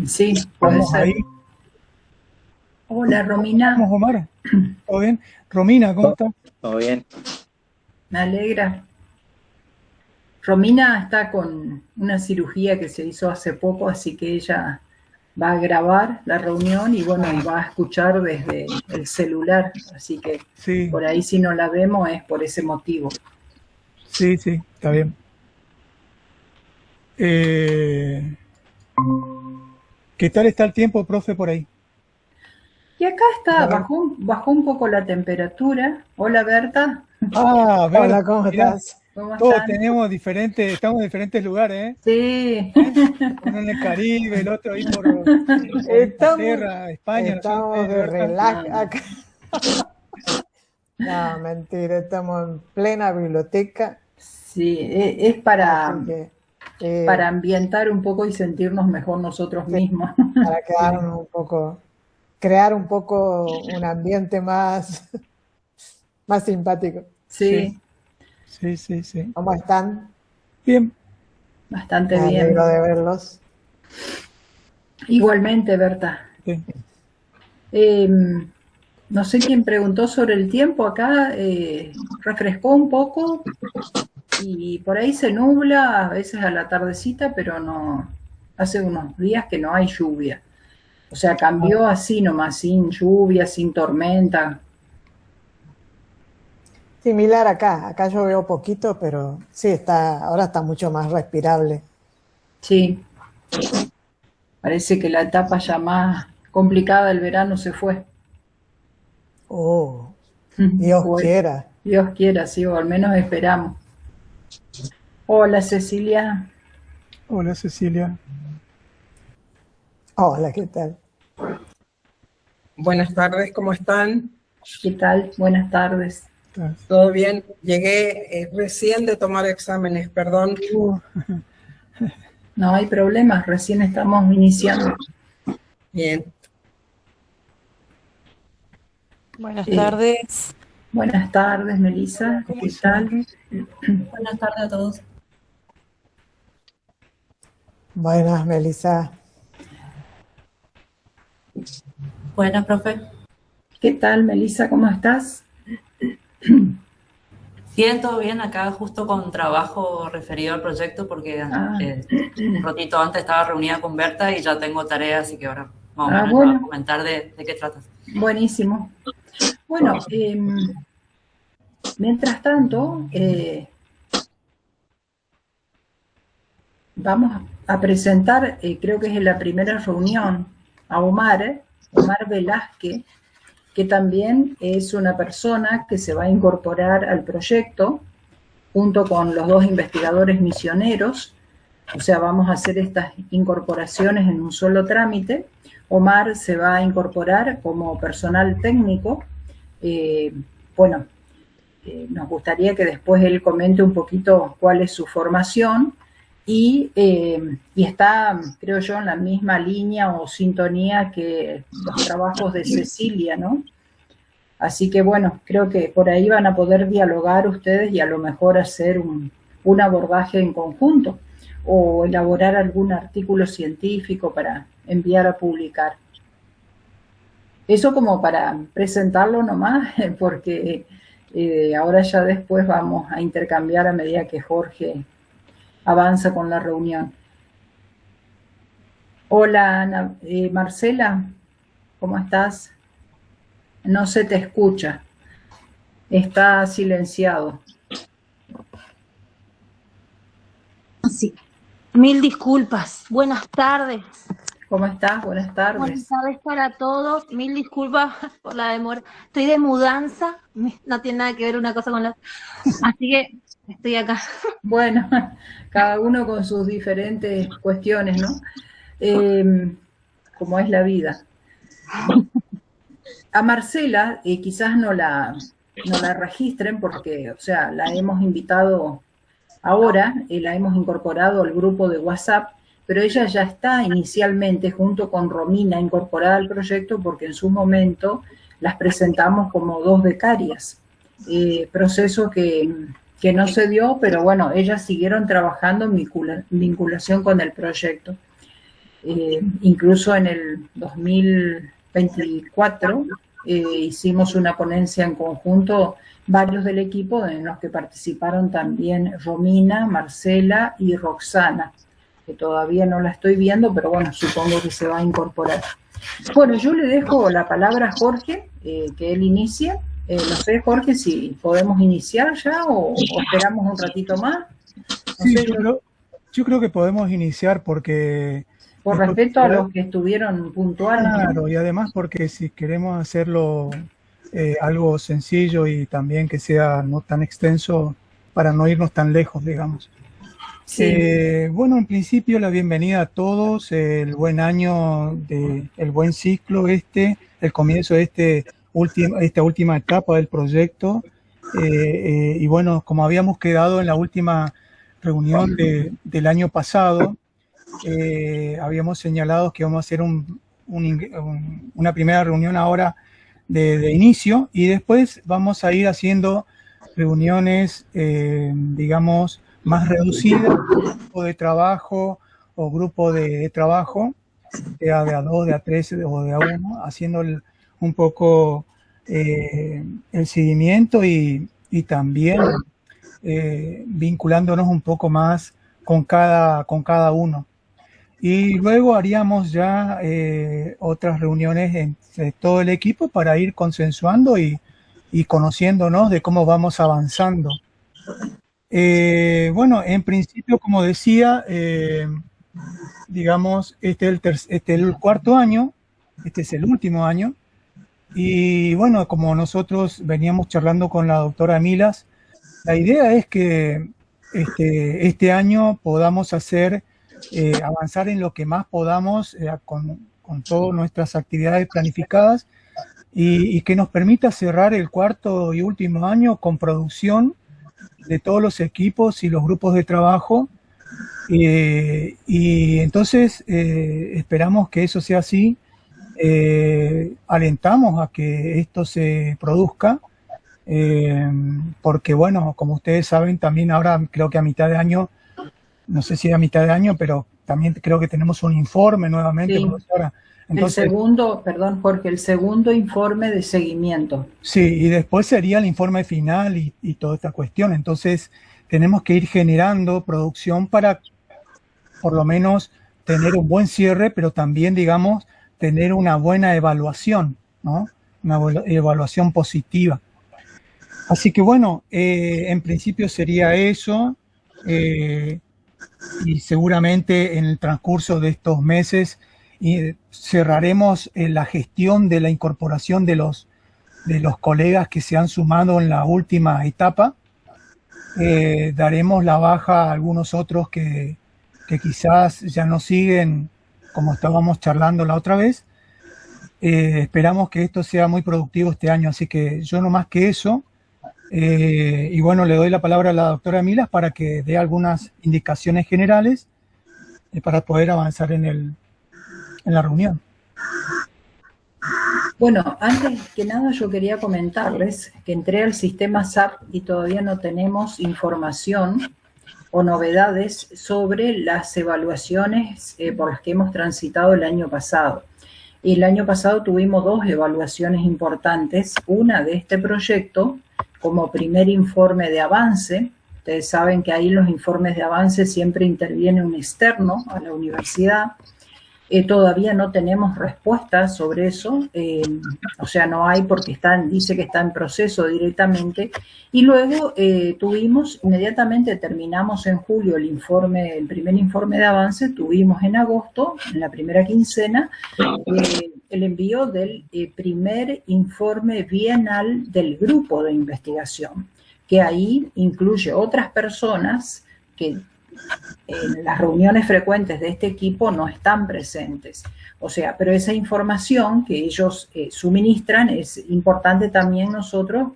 Sí, puede Vamos ser. ahí. Hola, Romina. Vamos, Omar. ¿Todo bien? Romina, ¿cómo estás? Todo bien. Me alegra. Romina está con una cirugía que se hizo hace poco, así que ella va a grabar la reunión y bueno, y va a escuchar desde el celular. Así que Sí, por ahí si no la vemos es por ese motivo. sí, sí, está bien. Eh, ¿Qué tal está el tiempo, profe, por ahí? Y acá está, A ver. bajó un poco la temperatura. Hola, Berta. Ah, Berta, Hola, ¿cómo mirá, estás? ¿Cómo todos están? tenemos diferentes, estamos en diferentes lugares, Sí, ¿eh? Uno en el Caribe, el otro ahí por Estamos, Inglaterra, España, no sé estamos dónde, de Berta. relax acá. No, mentira, estamos en plena biblioteca, sí, es así que para ambientar un poco y sentirnos mejor nosotros sí, mismos. para Sí, quedarnos un poco, crear un poco un ambiente más, más simpático. Sí, sí, sí, sí, sí. ¿Cómo están? Bien, bastante Me bien. alegro de verlos. Igualmente, Berta. sí. Eh, no sé quién preguntó sobre el tiempo acá, refrescó un poco y por ahí se nubla, a veces a la tardecita, pero no, hace unos días que no hay lluvia. O sea, Ah, cambió así nomás, sin lluvia, sin tormenta. similar acá llovió poquito, pero sí ahora está mucho más respirable. Sí, parece que la etapa ya más complicada del verano se fue. Oh, Dios O quiera. Dios quiera, sí, o al menos esperamos. Hola, Cecilia. Hola, Cecilia. Hola, ¿qué tal? Buenas tardes, ¿cómo están? ¿Qué tal? Buenas tardes. ¿Estás? ¿Todo bien? Llegué recién de tomar exámenes, perdón. Uh, No hay problemas, recién estamos iniciando. Bien. Buenas Eh, tardes. buenas tardes, Melissa. ¿Cómo ¿Qué están? tal? Buenas tardes a todos. Buenas, Melissa. Buenas, profe. ¿Qué tal, Melissa? ¿Cómo estás? Bien, todo bien. Acá justo con trabajo referido al proyecto porque Ah, un ratito antes estaba reunida con Berta y ya tengo tareas, así que ahora más o menos le voy a bueno, comentar de qué trata. buenísimo. Bueno, mientras tanto, vamos a presentar, creo que es en la primera reunión, a Omar Velázquez, que también es una persona que se va a incorporar al proyecto junto con los dos investigadores misioneros. O sea, vamos a hacer estas incorporaciones en un solo trámite. Omar se va a incorporar como personal técnico. Eh, bueno, nos gustaría que después él comente un poquito cuál es su formación y está, creo yo, en la misma línea o sintonía que los trabajos de Cecilia, ¿no? Así que bueno, creo que por ahí van a poder dialogar ustedes y a lo mejor hacer un abordaje en conjunto o elaborar algún artículo científico para enviar a publicar. Eso como para presentarlo nomás, porque ahora ya después vamos a intercambiar a medida que Jorge avanza con la reunión. Hola, Ana, Marcela, ¿cómo estás? No se te escucha, está silenciado. Sí. Mil disculpas. Buenas tardes. ¿Cómo estás? Buenas tardes. Buenas tardes para todos. Mil disculpas por la demora. Estoy de mudanza. No tiene nada que ver una cosa con la otra. Así que estoy acá. Bueno, cada uno con sus diferentes cuestiones, ¿no? Como es la vida. A Marcela quizás no la registren porque, o sea, la hemos invitado ahora, la hemos incorporado al grupo de WhatsApp, pero ella ya está inicialmente junto con Romina incorporada al proyecto porque en su momento las presentamos como dos becarias. Proceso que no se dio, pero bueno, ellas siguieron trabajando en vinculación con el proyecto. Incluso en el 2024 hicimos una ponencia en conjunto, varios del equipo, en los que participaron también Romina, Marcela y Roxana, que todavía no la estoy viendo, pero bueno, supongo que se va a incorporar. Bueno, yo le dejo la palabra a Jorge, que él inicie. No sé, Jorge, si podemos iniciar ya o esperamos un ratito más. No Sí, sé, yo creo que podemos iniciar porque... por respeto a los que estuvieron puntuales. Claro, y además porque si queremos hacerlo algo sencillo y también que sea no tan extenso para no irnos tan lejos, digamos. Sí. Bueno, en principio la bienvenida a todos, el buen año, el buen ciclo el comienzo de esta última etapa del proyecto. Y bueno, como habíamos quedado en la última reunión del año pasado, habíamos señalado que vamos a hacer una primera reunión ahora de inicio y después vamos a ir haciendo reuniones, digamos, más reducidas, grupo de trabajo o grupo de trabajo, sea de A2, de A3 o de A1, haciendo un poco el seguimiento y también vinculándonos un poco más con cada uno. Y luego haríamos ya otras reuniones entre todo el equipo para ir consensuando y conociéndonos de cómo vamos avanzando. Bueno, en principio, como decía, digamos, este es el cuarto año, este es el último año. Y bueno, como nosotros veníamos charlando con la doctora Milas, la idea es que este año podamos avanzar en lo que más podamos con todas nuestras actividades planificadas y que nos permita cerrar el cuarto y último año con producción de todos los equipos y los grupos de trabajo. Y entonces esperamos que eso sea así. Alentamos a que esto se produzca. Porque bueno, como ustedes saben, también ahora creo que a mitad de año, no sé si a mitad de año, pero también creo que tenemos un informe nuevamente, Sí. profesora. Entonces, El segundo, perdón Jorge, el segundo informe de seguimiento. sí, y después sería el informe final y toda esta cuestión. Entonces tenemos que ir generando producción para por lo menos tener un buen cierre, pero también, digamos, tener una buena evaluación, ¿no? Una evaluación positiva. Así que bueno, en principio sería eso, y seguramente en el transcurso de estos meses cerraremos la gestión de la incorporación de los colegas que se han sumado en la última etapa. Daremos la baja a algunos otros que quizás ya no siguen como estábamos charlando la otra vez. Esperamos que esto sea muy productivo este año, así que yo no más que eso. Y bueno, le doy la palabra a la doctora Milas para que dé algunas indicaciones generales para poder avanzar en la reunión. Bueno, antes que nada yo quería comentarles que entré al sistema SAP y todavía no tenemos información o novedades sobre las evaluaciones por las que hemos transitado el año pasado. El año pasado tuvimos 2 evaluaciones importantes, una de este proyecto como primer informe de avance. Ustedes saben que ahí los informes de avance siempre interviene un externo a la universidad. Todavía no tenemos respuestas sobre eso, o sea, no hay porque dice que está en proceso directamente. Y luego inmediatamente terminamos en julio el primer informe de avance, tuvimos en agosto, en la primera quincena, el envío del primer informe bienal del grupo de investigación, que ahí incluye otras personas que en las reuniones frecuentes de este equipo no están presentes. O sea, pero esa información que ellos suministran es importante también nosotros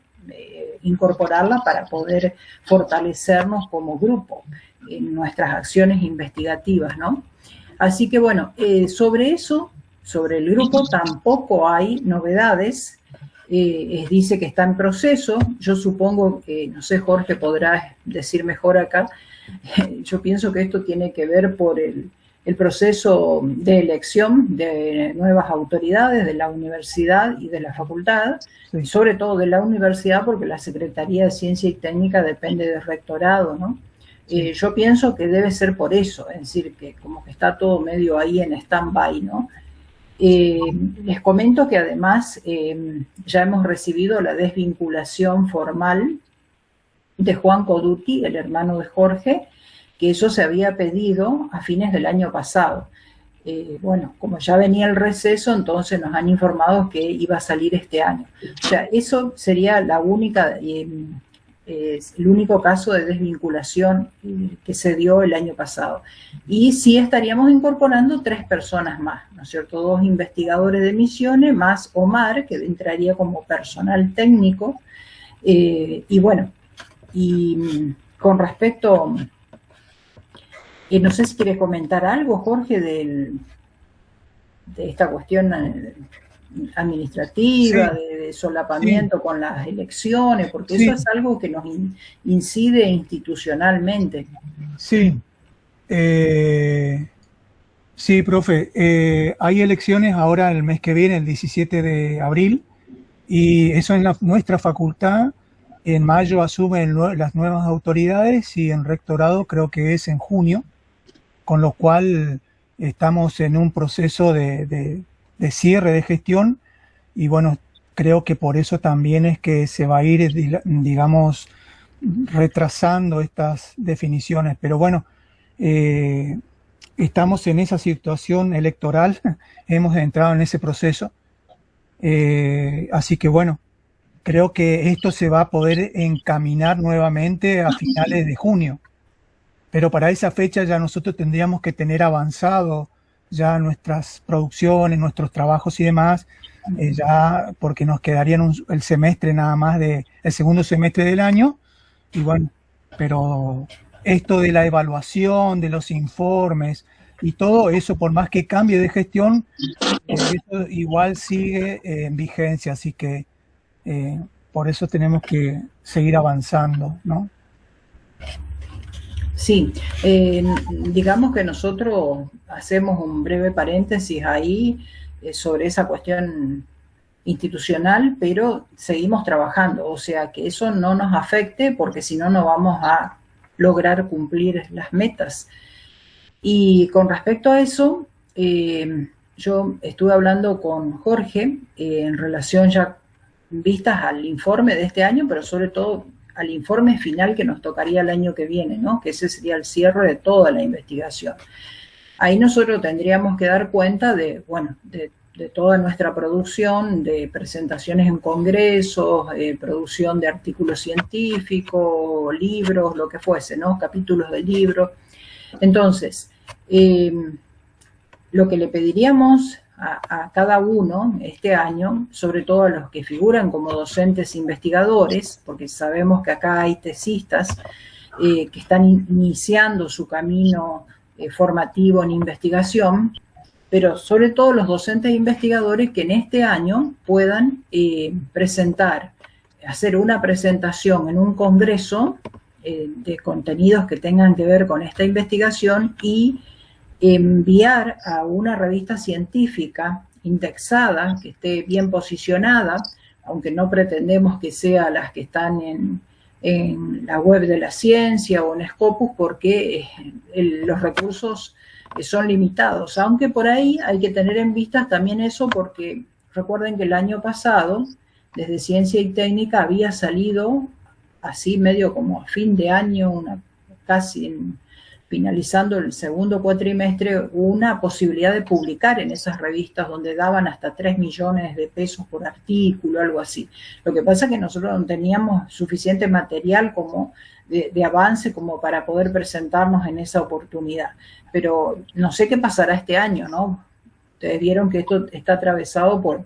incorporarla para poder fortalecernos como grupo en nuestras acciones investigativas, ¿no? Así que bueno, sobre eso, sobre el grupo tampoco hay novedades. Dice que está en proceso. Yo supongo que, no sé, Jorge podrá decir mejor acá, yo pienso que esto tiene que ver por el proceso de elección de nuevas autoridades de la universidad y de la facultad, Sí. sobre todo de la universidad, porque la Secretaría de Ciencia y Técnica depende del rectorado, ¿no? Sí. Yo pienso que debe ser por eso, es decir, que como que está todo medio ahí en stand-by, ¿no? Les comento que además ya hemos recibido la desvinculación formal de Juan Coduti, el hermano de Jorge, que eso se había pedido a fines del año pasado. Bueno, como ya venía el receso, entonces nos han informado que iba a salir este año. O sea, eso sería la única, el único caso de desvinculación que se dio el año pasado. Y sí estaríamos incorporando 3 personas más, ¿no es cierto? 2 investigadores de Misiones, más Omar, que entraría como personal técnico. Y bueno, y con respecto... no sé si quiere comentar algo, Jorge, de esta cuestión administrativa, Sí. de solapamiento con las elecciones, porque Sí. eso es algo que nos incide institucionalmente. Sí. Sí, profe. Hay elecciones ahora el mes que viene, el 17 de abril, y eso en nuestra facultad. En mayo asumen las nuevas autoridades y en rectorado creo que es en junio, con lo cual estamos en un proceso de cierre de gestión y bueno, creo que por eso también es que se va a ir, digamos, retrasando estas definiciones. Pero bueno, estamos en esa situación electoral, hemos entrado en ese proceso, así que bueno, creo que esto se va a poder encaminar nuevamente a finales de junio. Pero para esa fecha ya nosotros tendríamos que tener avanzado ya nuestras producciones, nuestros trabajos y demás, ya porque nos quedarían el semestre nada más el segundo semestre del año. Y bueno, pero esto de la evaluación, de los informes y todo eso, por más que cambie de gestión, eso igual sigue en vigencia, así que por eso tenemos que seguir avanzando, ¿no? Sí, digamos que nosotros hacemos un breve paréntesis ahí sobre esa cuestión institucional, pero seguimos trabajando, o sea que eso no nos afecte porque si no, no vamos a lograr cumplir las metas. Y con respecto a eso, yo estuve hablando con Jorge en relación ya vistas al informe de este año, pero sobre todo al informe final que nos tocaría el año que viene, ¿no? Que ese sería el cierre de toda la investigación. Ahí nosotros tendríamos que dar cuenta de, bueno, de toda nuestra producción, de presentaciones en congresos, producción de artículos científicos, libros, lo que fuese, ¿no? Capítulos de libros. Entonces, lo que le pediríamos a cada uno este año, sobre todo a los que figuran como docentes investigadores, porque sabemos que acá hay tesistas que están iniciando su camino formativo en investigación, pero sobre todo los docentes investigadores que en este año puedan hacer una presentación en un congreso de contenidos que tengan que ver con esta investigación y enviar a una revista científica indexada, que esté bien posicionada, aunque no pretendemos que sea las que están en la web de la ciencia o en Scopus, porque los recursos son limitados, aunque por ahí hay que tener en vista también eso, porque recuerden que el año pasado, desde Ciencia y Técnica, había salido así medio como a fin de año, casi finalizando el segundo cuatrimestre, una posibilidad de publicar en esas revistas donde daban hasta 3 millones de pesos por artículo, algo así. Lo que pasa es que nosotros no teníamos suficiente material como de avance como para poder presentarnos en esa oportunidad. Pero no sé qué pasará este año, ¿no? Ustedes vieron que esto está atravesado por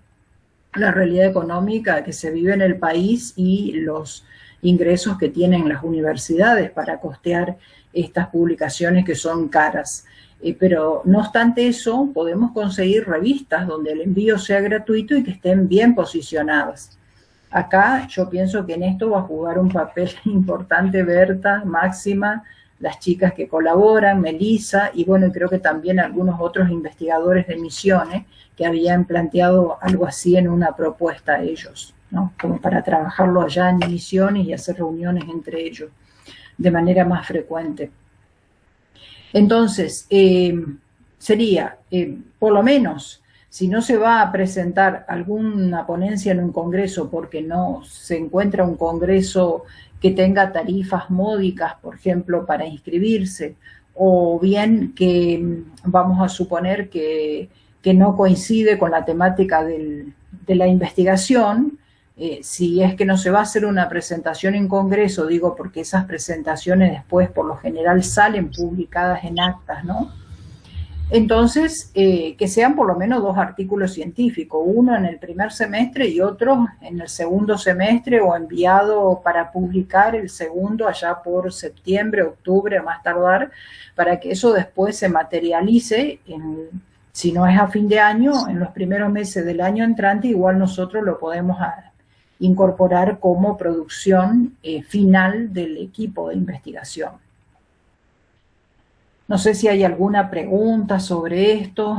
la realidad económica que se vive en el país y los ingresos que tienen las universidades para costear estas publicaciones que son caras. Pero no obstante eso, podemos conseguir revistas donde el envío sea gratuito y que estén bien posicionadas. Acá yo pienso que en esto va a jugar un papel importante Berta, Máxima, las chicas que colaboran, Melissa, y bueno, creo que también algunos otros investigadores de Misiones que habían planteado algo así en una propuesta a ellos, ¿no? Como para trabajarlo allá en Misiones y hacer reuniones entre ellos de manera más frecuente. Entonces, sería, por lo menos, si no se va a presentar alguna ponencia en un congreso porque no se encuentra un congreso que tenga tarifas módicas, por ejemplo, para inscribirse, o bien que vamos a suponer que no coincide con la temática de la investigación, si es que no se va a hacer una presentación en congreso, digo porque esas presentaciones después por lo general salen publicadas en actas, ¿no? Entonces, que sean por lo menos 2 artículos científicos, uno en el primer semestre y otro en el segundo semestre, o enviado para publicar el segundo allá por septiembre, octubre, a más tardar, para que eso después se materialice, si no es a fin de año, en los primeros meses del año entrante, igual nosotros lo podemos incorporar como producción final del equipo de investigación. No sé si hay alguna pregunta sobre esto,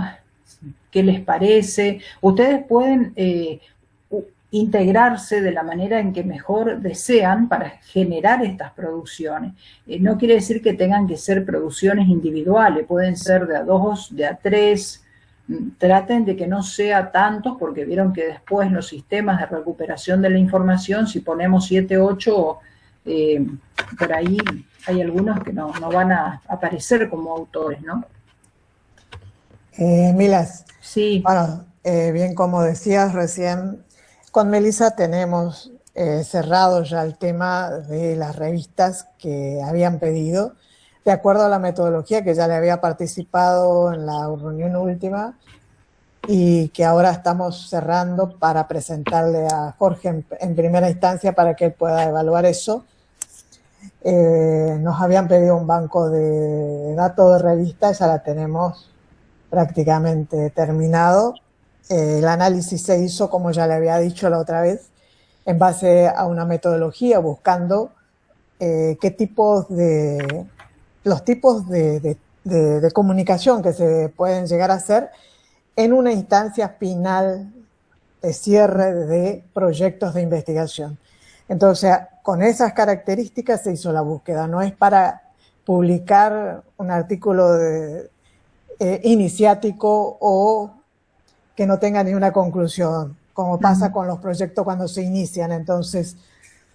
qué les parece. Ustedes pueden integrarse de la manera en que mejor desean para generar estas producciones. No quiere decir que tengan que ser producciones individuales, pueden ser de a 2, de a 3. Traten de que no sea tantos, porque vieron que después los sistemas de recuperación de la información, si ponemos 7, 8, por ahí hay algunos que no van a aparecer como autores, ¿no? Milas, sí. Bueno, bien como decías recién, con Melissa tenemos cerrado ya el tema de las revistas que habían pedido, de acuerdo a la metodología que ya le había participado en la reunión última y que ahora estamos cerrando para presentarle a Jorge en primera instancia para que él pueda evaluar eso. Nos habían pedido un banco de datos de revistas, ya la tenemos prácticamente terminado. El análisis se hizo, como ya le había dicho la otra vez, en base a una metodología, buscando los tipos de comunicación que se pueden llegar a hacer en una instancia final de cierre de proyectos de investigación. Entonces, con esas características se hizo la búsqueda. No es para publicar un artículo iniciático o que no tenga ni una conclusión, como pasa con los proyectos cuando se inician. Entonces,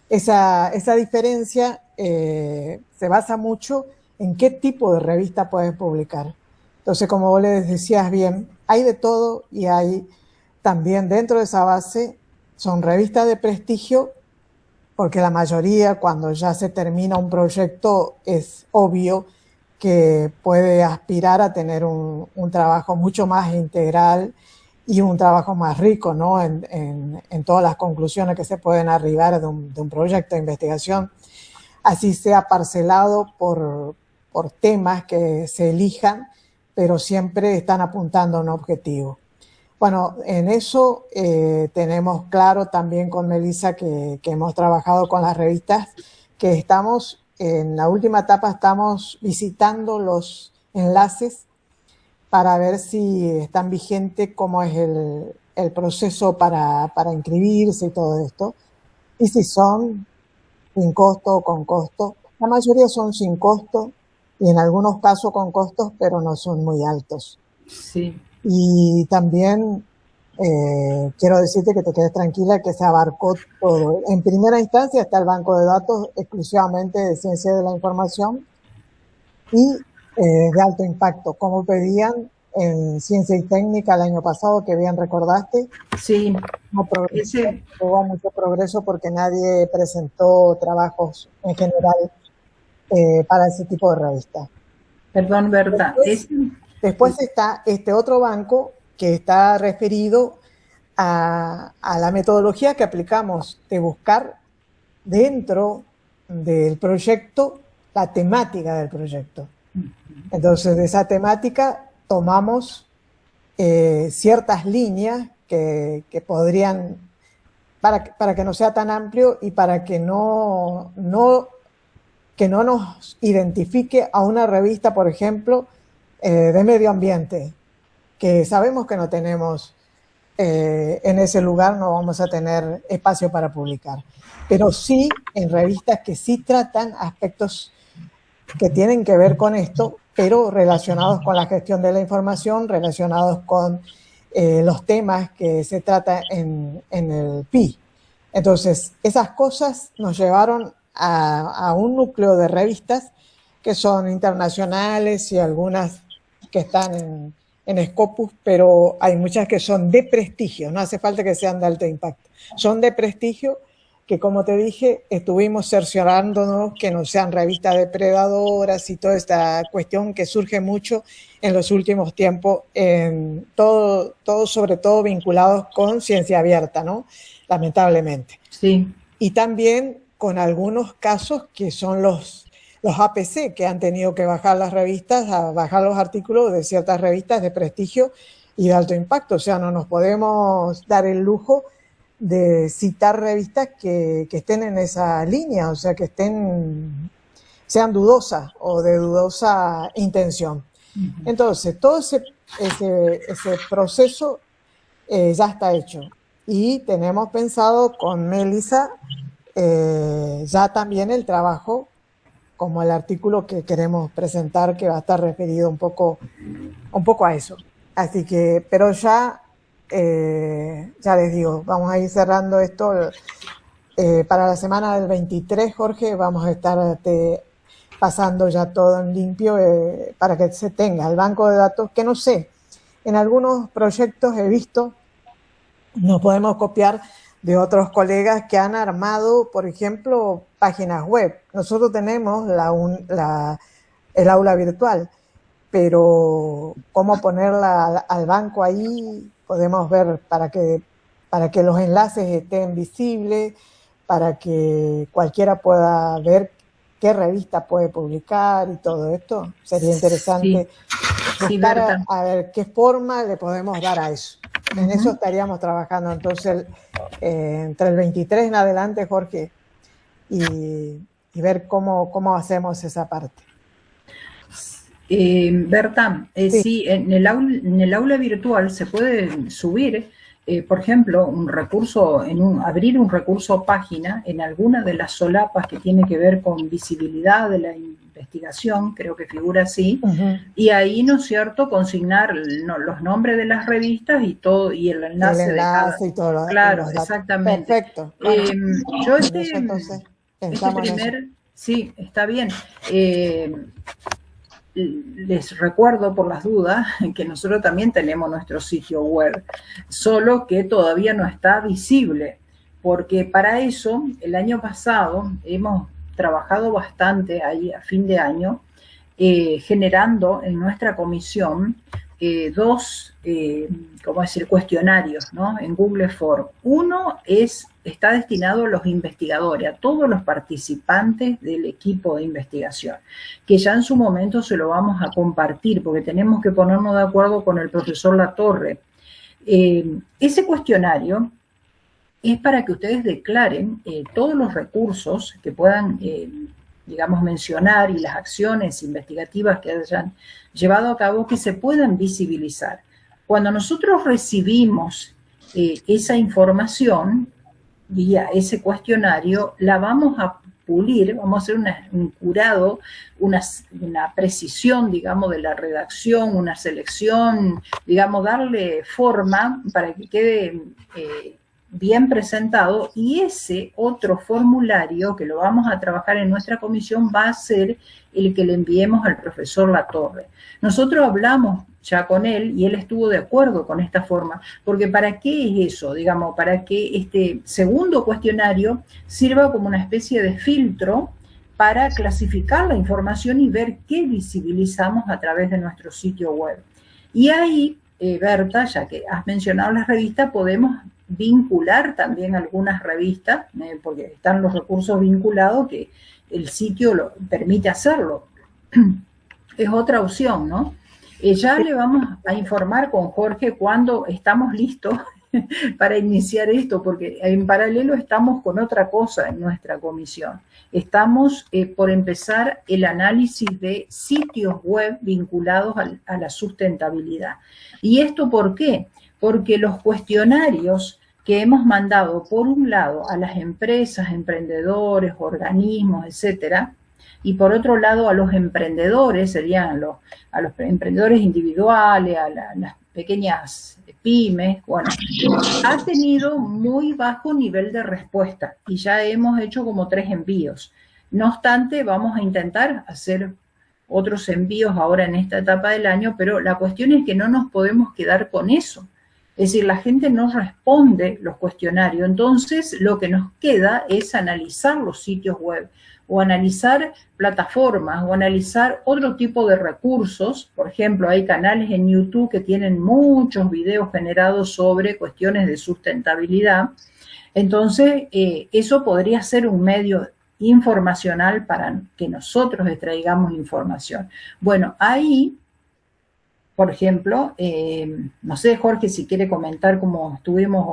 esa diferencia se basa mucho en qué tipo de revista puedes publicar. Entonces, como vos les decías bien, hay de todo y hay también dentro de esa base, son revistas de prestigio, porque la mayoría, cuando ya se termina un proyecto, es obvio que puede aspirar a tener un trabajo mucho más integral y un trabajo más rico, ¿no? en todas las conclusiones que se pueden arribar de un proyecto de investigación, así sea parcelado por temas que se elijan, pero siempre están apuntando a un objetivo. Bueno, en eso tenemos claro también con Melissa que hemos trabajado con las revistas, que estamos, en la última etapa estamos visitando los enlaces para ver si están vigentes, cómo es el proceso para inscribirse y todo esto, y si son sin costo o con costo. La mayoría son sin costo y en algunos casos con costos, pero no son muy altos. Sí. Y también quiero decirte que te quedes tranquila que se abarcó todo. En primera instancia está el banco de datos exclusivamente de ciencia de la información y de alto impacto, como pedían en ciencia y técnica el año pasado, que bien recordaste. Sí. Hubo mucho progreso porque nadie presentó trabajos en general para ese tipo de revistas. Perdón, Berta. Después está este otro banco que está referido a la metodología que aplicamos de buscar dentro del proyecto la temática del proyecto. Entonces, de esa temática tomamos ciertas líneas que podrían, para que no sea tan amplio y para que no que no nos identifique a una revista, por ejemplo, de medio ambiente, que sabemos que no tenemos en ese lugar, no vamos a tener espacio para publicar. Pero sí en revistas que sí tratan aspectos que tienen que ver con esto, pero relacionados con la gestión de la información, relacionados con los temas que se tratan en el PI. Entonces, esas cosas nos llevaron a un núcleo de revistas que son internacionales y algunas que están en Scopus, pero hay muchas que son de prestigio, no hace falta que sean de alto impacto. Son de prestigio que, como te dije, estuvimos cerciorándonos que no sean revistas depredadoras y toda esta cuestión que surge mucho en los últimos tiempos, todo sobre todo vinculados con ciencia abierta, ¿no? Lamentablemente. Sí. Y también con algunos casos que son los APC, que han tenido que bajar las revistas, a bajar los artículos de ciertas revistas de prestigio y de alto impacto. O sea, no nos podemos dar el lujo de citar revistas que estén en esa línea, o sea, que sean dudosas o de dudosa intención. Entonces, todo ese proceso ya está hecho. Y tenemos pensado con Melissa ya también el trabajo, como el artículo que queremos presentar, que va a estar referido un poco a eso. Así que, pero ya les digo, vamos a ir cerrando esto. Para la semana del 23, Jorge, vamos a estar pasando ya todo en limpio para que se tenga el banco de datos, que no sé, en algunos proyectos he visto, nos podemos copiar de otros colegas que han armado, por ejemplo, páginas web. Nosotros tenemos el aula virtual, pero cómo ponerla al banco ahí, podemos ver para que los enlaces estén visibles, para que cualquiera pueda ver qué revista puede publicar y todo esto. Sería interesante buscar a ver qué forma le podemos dar a eso. En eso estaríamos trabajando entonces entre el 23 en adelante, Jorge, y ver cómo hacemos esa parte. Berta, sí, en el aula virtual se puede subir, por ejemplo, un recurso, abrir un recurso página en alguna de las solapas que tiene que ver con visibilidad de la investigación, creo que figura así, y ahí, ¿no es cierto?, consignar los nombres de las revistas y todo, y el enlace, y todo. Claro, exactamente. Perfecto. Yo entonces, sí, está bien. Les recuerdo por las dudas que nosotros también tenemos nuestro sitio web, solo que todavía no está visible, porque para eso el año pasado hemos trabajado bastante ahí a fin de año, generando en nuestra comisión dos cuestionarios, ¿no?, en Google Form. Uno está destinado a los investigadores, a todos los participantes del equipo de investigación, que ya en su momento se lo vamos a compartir, porque tenemos que ponernos de acuerdo con el profesor Latorre. Ese cuestionario es para que ustedes declaren todos los recursos que puedan, digamos, mencionar, y las acciones investigativas que hayan llevado a cabo, que se puedan visibilizar. Cuando nosotros recibimos esa información vía ese cuestionario, la vamos a pulir, vamos a hacer un curado, una precisión, digamos, de la redacción, una selección, digamos, darle forma para que quede bien presentado, y ese otro formulario que lo vamos a trabajar en nuestra comisión va a ser el que le enviemos al profesor Latorre. Nosotros hablamos ya con él y él estuvo de acuerdo con esta forma, porque ¿para qué es eso? Digamos, para que este segundo cuestionario sirva como una especie de filtro para clasificar la información y ver qué visibilizamos a través de nuestro sitio web. Y ahí, Berta, ya que has mencionado las revistas, podemos vincular también algunas revistas, porque están los recursos vinculados que el sitio lo permite hacerlo. Es otra opción, ¿no? Ya le vamos a informar con Jorge cuando estamos listos para iniciar esto, porque en paralelo estamos con otra cosa en nuestra comisión. Estamos por empezar el análisis de sitios web vinculados a la sustentabilidad. ¿Y esto por qué? Porque los cuestionarios que hemos mandado, por un lado, a las empresas, emprendedores, organismos, etcétera, y por otro lado a los emprendedores, serían a los emprendedores individuales, a las pequeñas pymes, bueno, ha tenido muy bajo nivel de respuesta y ya hemos hecho como 3 envíos. No obstante, vamos a intentar hacer otros envíos ahora en esta etapa del año, pero la cuestión es que no nos podemos quedar con eso. Es decir, la gente no responde los cuestionarios, entonces lo que nos queda es analizar los sitios web o analizar plataformas o analizar otro tipo de recursos. Por ejemplo, hay canales en YouTube que tienen muchos videos generados sobre cuestiones de sustentabilidad. Entonces, eso podría ser un medio informacional para que nosotros extraigamos información. Bueno, ahí, por ejemplo, no sé, Jorge, si quiere comentar cómo estuvimos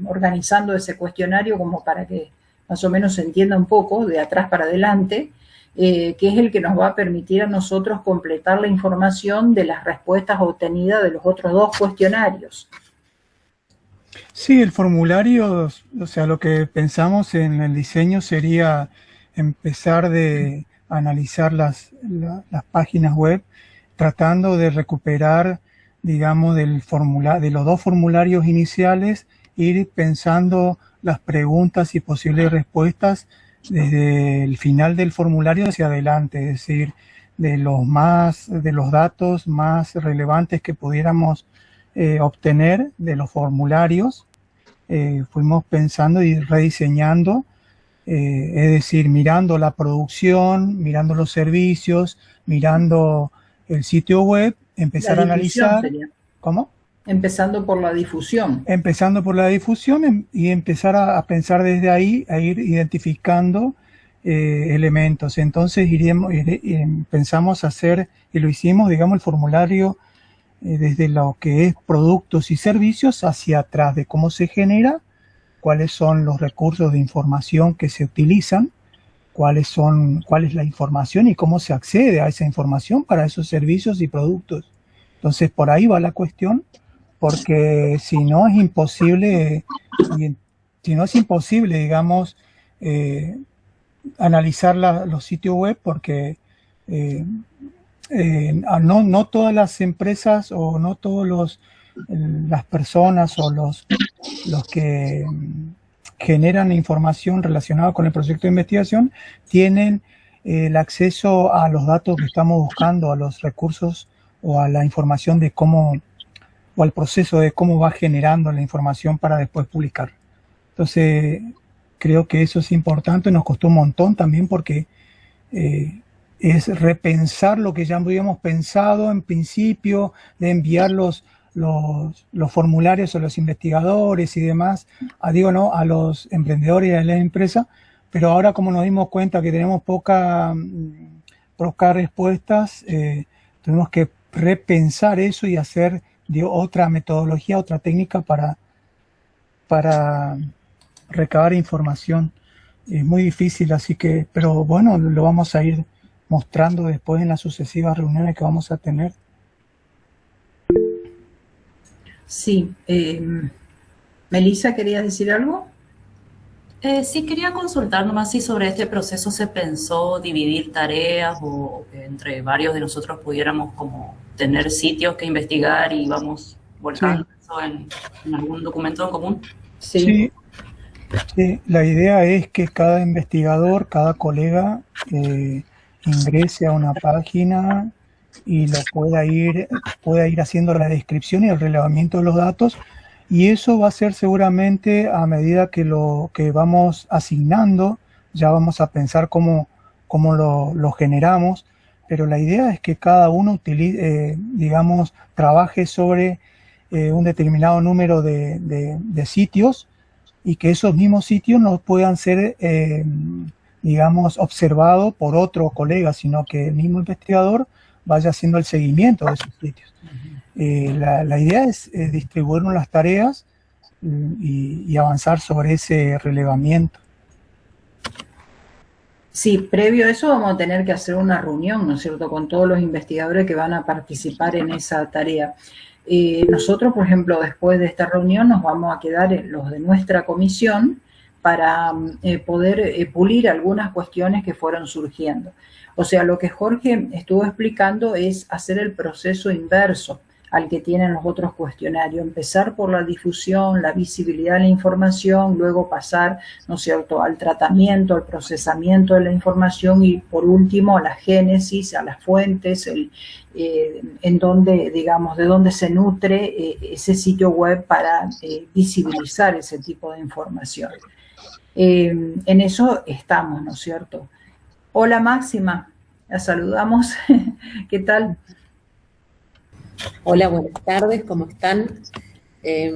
organizando ese cuestionario como para que más o menos se entienda un poco de atrás para adelante, que es el que nos va a permitir a nosotros completar la información de las respuestas obtenidas de los otros 2 cuestionarios. Sí, el formulario, o sea, lo que pensamos en el diseño sería empezar de analizar las páginas web, tratando de recuperar, digamos, de los 2 formularios iniciales, ir pensando las preguntas y posibles respuestas desde el final del formulario hacia adelante, es decir, de los datos más relevantes que pudiéramos obtener de los formularios, fuimos pensando y rediseñando, es decir, mirando la producción, mirando los servicios, mirando el sitio web, empezar a analizar. Sería. ¿Cómo? Empezando por la difusión. Empezando por la difusión y empezar a pensar desde ahí, a ir identificando elementos. Entonces pensamos hacer, y lo hicimos, digamos, el formulario desde lo que es productos y servicios hacia atrás, de cómo se genera, cuáles son los recursos de información que se utilizan, cuál es la información y cómo se accede a esa información para esos servicios y productos. Entonces, por ahí va la cuestión, porque si no es imposible, digamos, analizar los sitios web, porque no todas las empresas o no todas las personas o los que generan información relacionada con el proyecto de investigación tienen el acceso a los datos que estamos buscando, a los recursos o a la información de cómo, o al proceso de cómo va generando la información para después publicar. Entonces, creo que eso es importante, nos costó un montón también porque es repensar lo que ya habíamos pensado en principio, de enviar los formularios a los investigadores y demás, a los emprendedores y a las empresas, pero ahora como nos dimos cuenta que tenemos pocas respuestas, tenemos que repensar eso y hacer otra metodología, otra técnica para recabar información. Es muy difícil, así que, pero bueno, lo vamos a ir mostrando después en las sucesivas reuniones que vamos a tener. Sí. Melissa, ¿querías decir algo? Sí, quería consultar nomás si sobre este proceso se pensó dividir tareas o que entre varios de nosotros pudiéramos como tener sitios que investigar y vamos volcando eso en algún documento en común. Sí. Sí, la idea es que cada investigador, cada colega ingrese a una página y lo pueda ir haciendo la descripción y el relevamiento de los datos, y eso va a ser seguramente a medida que lo que vamos asignando, ya vamos a pensar cómo lo generamos, pero la idea es que cada uno trabaje sobre un determinado número de sitios y que esos mismos sitios no puedan ser, observados por otro colega, sino que el mismo investigador vaya haciendo el seguimiento de esos sitios. La idea es distribuirnos las tareas y avanzar sobre ese relevamiento. Sí, previo a eso vamos a tener que hacer una reunión, ¿no es cierto?, con todos los investigadores que van a participar en esa tarea. Nosotros, por ejemplo, después de esta reunión nos vamos a quedar los de nuestra comisión para poder pulir algunas cuestiones que fueron surgiendo. O sea, lo que Jorge estuvo explicando es hacer el proceso inverso al que tienen los otros cuestionarios, empezar por la difusión, la visibilidad de la información, luego pasar, ¿no es cierto?, al tratamiento, al procesamiento de la información y por último a la génesis, a las fuentes, en donde, digamos, de dónde se nutre ese sitio web para visibilizar ese tipo de información. En eso estamos, ¿no es cierto? Hola Máxima, la saludamos. ¿Qué tal? Hola, buenas tardes, ¿cómo están?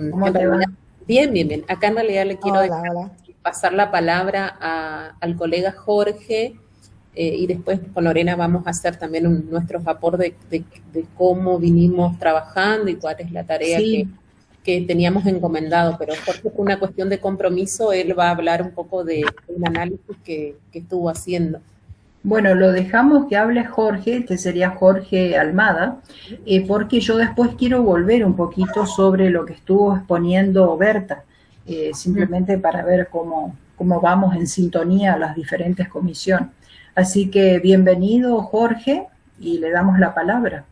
¿Cómo te va? Bien, bien, bien. Acá en realidad le quiero Hola. pasar la palabra al colega Jorge y después con Lorena vamos a hacer también nuestro vapor de cómo vinimos trabajando y cuál es la tarea Sí. que teníamos encomendado. Pero Jorge, por una cuestión de compromiso, él va a hablar un poco del análisis que estuvo haciendo. Bueno, lo dejamos que hable Jorge, que sería Jorge Almada, porque yo después quiero volver un poquito sobre lo que estuvo exponiendo Berta, simplemente para ver cómo vamos en sintonía a las diferentes comisiones. Así que bienvenido Jorge y le damos la palabra.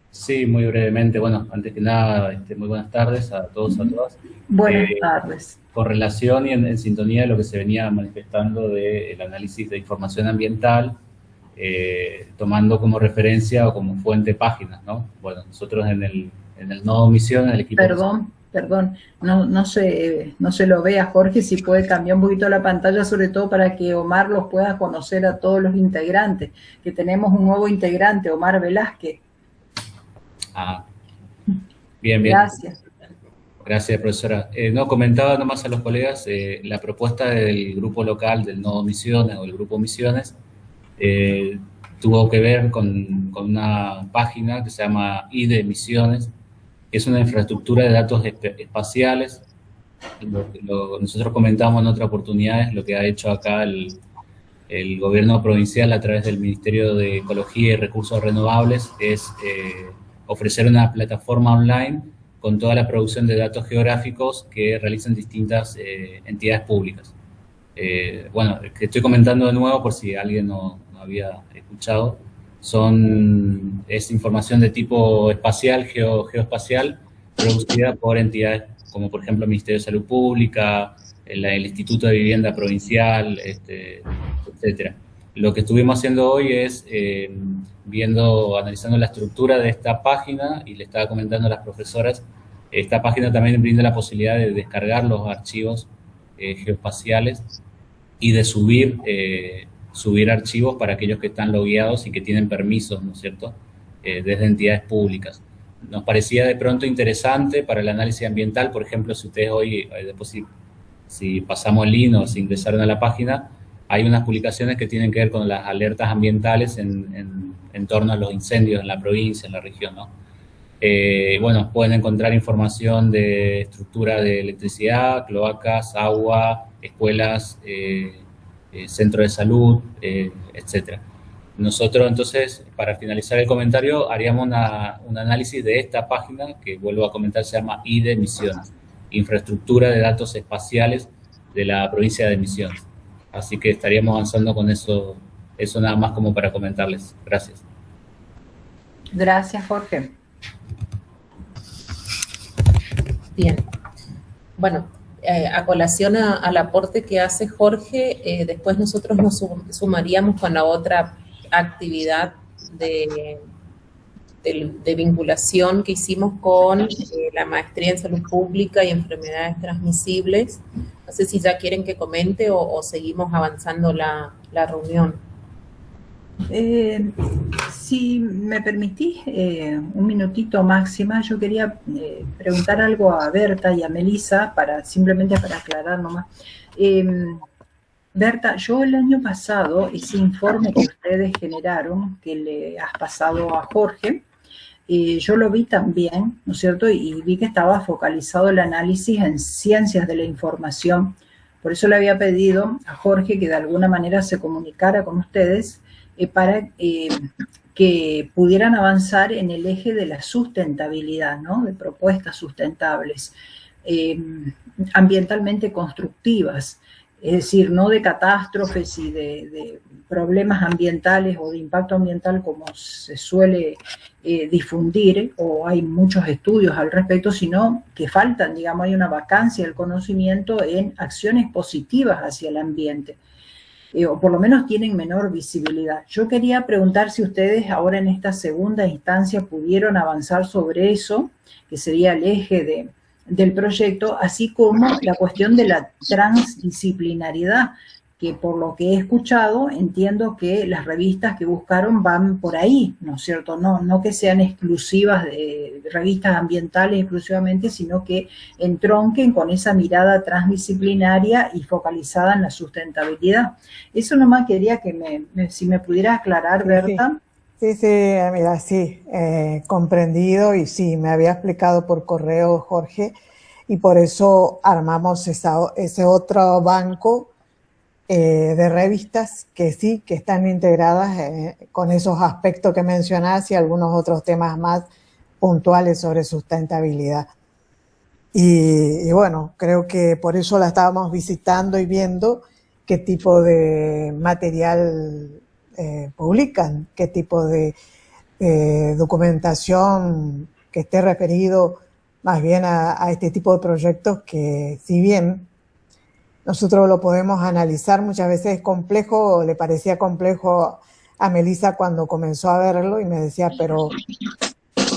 Sí, muy brevemente. Bueno, antes que nada, muy buenas tardes a todos, a todas. Buenas tardes. Con relación y en sintonía de lo que se venía manifestando del análisis de información ambiental, tomando como referencia o como fuente páginas, ¿no? Bueno, nosotros en el nodo misión, en el equipo... Perdón, no se lo vea Jorge, si puede cambiar un poquito la pantalla, sobre todo para que Omar los pueda conocer a todos los integrantes, que tenemos un nuevo integrante, Omar Velázquez. Ah, bien, bien. Gracias, profesora. No, comentaba nomás a los colegas la propuesta del grupo local del nodo Misiones o el grupo Misiones tuvo que ver con una página que se llama IDE Misiones, que es una infraestructura de datos espaciales. Nosotros comentamos en otras oportunidades lo que ha hecho acá el gobierno provincial a través del Ministerio de Ecología y Recursos Renovables, es ofrecer una plataforma online con toda la producción de datos geográficos que realizan distintas entidades públicas. Bueno, que estoy comentando de nuevo por si alguien no había escuchado, es información de tipo espacial, geoespacial, producida por entidades como por ejemplo el Ministerio de Salud Pública, el Instituto de Vivienda Provincial, etcétera. Lo que estuvimos haciendo hoy es analizando la estructura de esta página, y le estaba comentando a las profesoras, esta página también brinda la posibilidad de descargar los archivos geoespaciales y de subir archivos para aquellos que están logueados y que tienen permisos, ¿no es cierto?, desde entidades públicas. Nos parecía de pronto interesante para el análisis ambiental, por ejemplo, si ustedes hoy, después si pasamos el link o si ingresaron a la página, hay unas publicaciones que tienen que ver con las alertas ambientales en torno a los incendios en la provincia, en la región, ¿no? Bueno, pueden encontrar información de estructura de electricidad, cloacas, agua, escuelas, centro de salud, etcétera. Nosotros, entonces, para finalizar el comentario, haríamos un análisis de esta página, que vuelvo a comentar, se llama IDE Misiones, Infraestructura de Datos Espaciales de la provincia de Misiones. Así que estaríamos avanzando con eso nada más como para comentarles. Gracias. Gracias, Jorge. Bien. Bueno, a colación al aporte que hace Jorge, después nosotros nos sumaríamos con la otra actividad de vinculación que hicimos con la maestría en salud pública y enfermedades transmisibles. No sé si ya quieren que comente o seguimos avanzando la reunión. Si me permitís un minutito, Máxima, yo quería preguntar algo a Berta y a Melissa, simplemente para aclarar nomás. Berta, yo el año pasado, ese informe que ustedes generaron, que le has pasado a Jorge, yo lo vi también, ¿no es cierto? Y vi que estaba focalizado el análisis en ciencias de la información. Por eso le había pedido a Jorge que de alguna manera se comunicara con ustedes para que pudieran avanzar en el eje de la sustentabilidad, ¿no? De propuestas sustentables, ambientalmente constructivas, es decir, no de catástrofes y de problemas ambientales o de impacto ambiental como se suele difundir, o hay muchos estudios al respecto, sino que faltan, digamos, hay una vacancia del conocimiento en acciones positivas hacia el ambiente. O por lo menos tienen menor visibilidad. Yo quería preguntar si ustedes ahora en esta segunda instancia pudieron avanzar sobre eso, que sería el eje del proyecto, así como la cuestión de la transdisciplinariedad, que por lo que he escuchado entiendo que las revistas que buscaron van por ahí, ¿no es cierto? No que sean exclusivas de revistas ambientales exclusivamente, sino que entronquen con esa mirada transdisciplinaria y focalizada en la sustentabilidad. Eso nomás quería que si me pudiera aclarar, Berta. Sí, mira, sí, comprendido, y sí, me había explicado por correo Jorge, y por eso armamos ese otro banco de revistas que sí, que están integradas con esos aspectos que mencionás y algunos otros temas más puntuales sobre sustentabilidad. Y bueno, creo que por eso la estábamos visitando y viendo qué tipo de material publican, qué tipo de documentación que esté referido más bien a este tipo de proyectos que, si bien nosotros lo podemos analizar, muchas veces es complejo, le parecía complejo a Melissa cuando comenzó a verlo y me decía, pero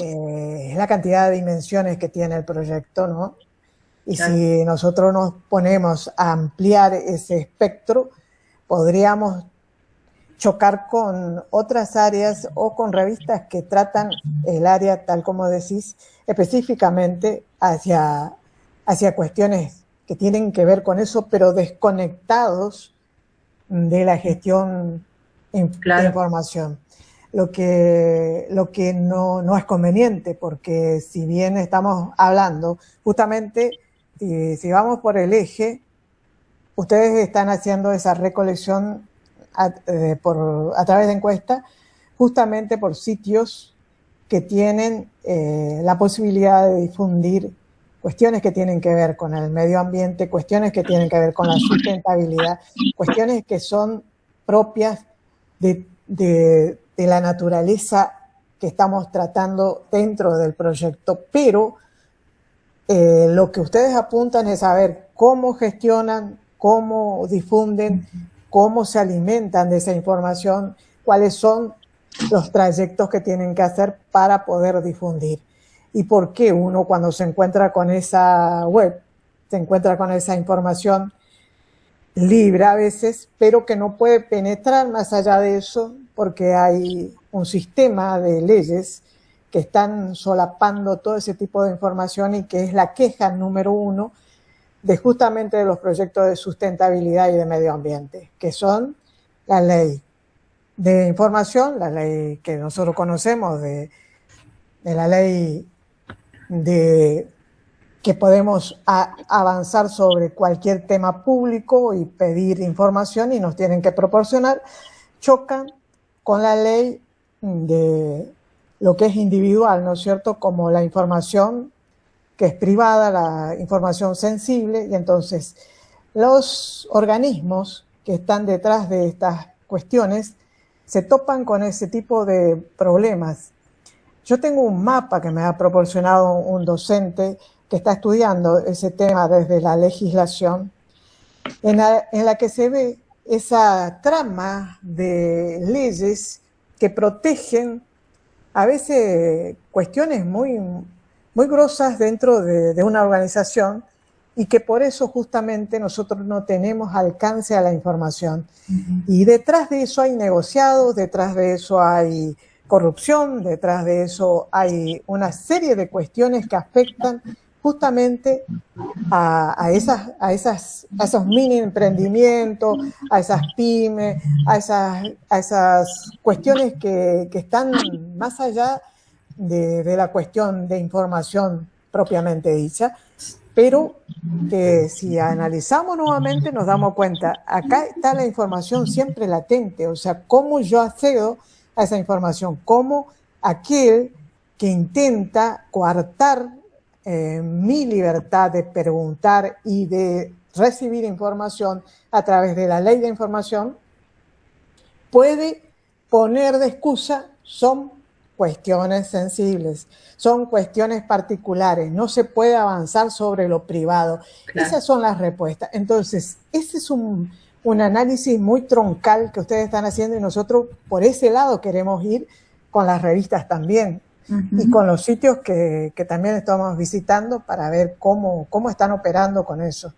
es la cantidad de dimensiones que tiene el proyecto, ¿no? Y si nosotros nos ponemos a ampliar ese espectro, podríamos chocar con otras áreas o con revistas que tratan el área, tal como decís, específicamente hacia cuestiones que tienen que ver con eso, pero desconectados de la gestión de información. Lo que no es conveniente, porque si bien estamos hablando, justamente, si vamos por el eje, ustedes están haciendo esa recolección a través de encuesta, justamente por sitios que tienen la posibilidad de difundir cuestiones que tienen que ver con el medio ambiente, cuestiones que tienen que ver con la sustentabilidad, cuestiones que son propias de la naturaleza que estamos tratando dentro del proyecto, pero lo que ustedes apuntan es saber cómo gestionan, cómo difunden, cómo se alimentan de esa información, cuáles son los trayectos que tienen que hacer para poder difundir. Y por qué uno, cuando se encuentra con esa web, se encuentra con esa información libre a veces, pero que no puede penetrar más allá de eso, porque hay un sistema de leyes que están solapando todo ese tipo de información, y que es la queja número 1 de justamente de los proyectos de sustentabilidad y de medio ambiente, que son la ley de información, la ley que nosotros conocemos de la ley de que podemos avanzar sobre cualquier tema público y pedir información y nos tienen que proporcionar, chocan con la ley de lo que es individual, ¿no es cierto?, como la información que es privada, la información sensible, y entonces los organismos que están detrás de estas cuestiones se topan con ese tipo de problemas. Yo tengo un mapa que me ha proporcionado un docente que está estudiando ese tema desde la legislación, en la que se ve esa trama de leyes que protegen a veces cuestiones muy grosas dentro de una organización, y que por eso justamente nosotros no tenemos alcance a la información. Y detrás de eso hay negociados, detrás de eso hay corrupción, detrás de eso hay una serie de cuestiones que afectan justamente a esos mini emprendimientos, a esas pymes, a esas cuestiones que están más allá de la cuestión de información propiamente dicha, pero que si analizamos nuevamente nos damos cuenta, acá está la información siempre latente, o sea, cómo yo accedo a esa información, cómo aquel que intenta coartar mi libertad de preguntar y de recibir información a través de la ley de información, puede poner de excusa, son cuestiones sensibles, son cuestiones particulares, no se puede avanzar sobre lo privado. Claro. Esas son las respuestas. Entonces, ese es un análisis muy troncal que ustedes están haciendo y nosotros por ese lado queremos ir con las revistas también. Y con los sitios que también estamos visitando para ver cómo están operando con eso.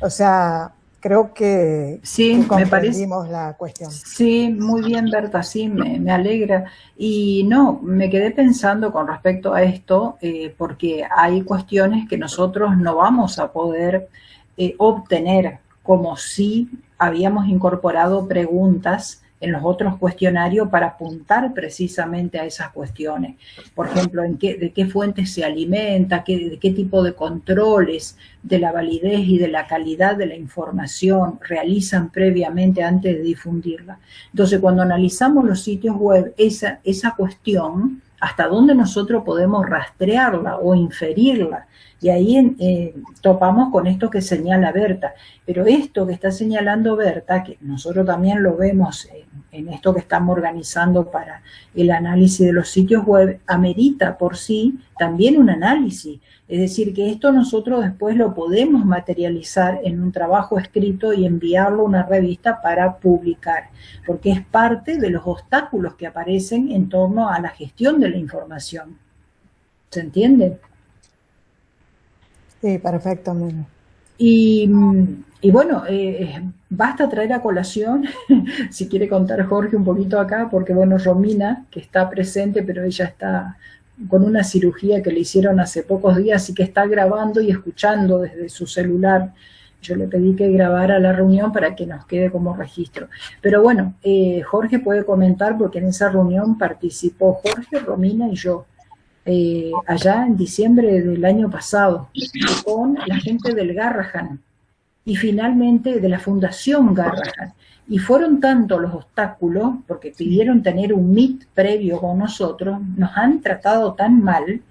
O sea, creo que, sí, comprendimos la cuestión. Sí, muy bien, Berta, sí, me alegra. Y no, me quedé pensando con respecto a esto, porque hay cuestiones que nosotros no vamos a poder obtener, como si habíamos incorporado preguntas en los otros cuestionarios para apuntar precisamente a esas cuestiones. Por ejemplo, de qué fuentes se alimenta, de qué tipo de controles de la validez y de la calidad de la información realizan previamente antes de difundirla. Entonces, cuando analizamos los sitios web, esa cuestión, hasta dónde nosotros podemos rastrearla o inferirla, y ahí topamos con esto que señala Berta. Pero esto que está señalando Berta, que nosotros también lo vemos en esto que estamos organizando para el análisis de los sitios web, amerita por sí también un análisis. Es decir, que esto nosotros después lo podemos materializar en un trabajo escrito y enviarlo a una revista para publicar, porque es parte de los obstáculos que aparecen en torno a la gestión de la información. ¿Se entiende? Sí, perfectamente. Y bueno, basta traer a colación, si quiere contar Jorge un poquito acá, porque bueno, Romina, que está presente, pero ella está con una cirugía que le hicieron hace pocos días, así que está grabando y escuchando desde su celular. Yo le pedí que grabara la reunión para que nos quede como registro. Pero bueno, Jorge puede comentar, porque en esa reunión participó Jorge, Romina y yo. Allá en diciembre del año pasado, con la gente del Garrahan y finalmente de la Fundación Garrahan. Y fueron tantos los obstáculos, porque pidieron tener un meet previo con nosotros, nos han tratado tan mal,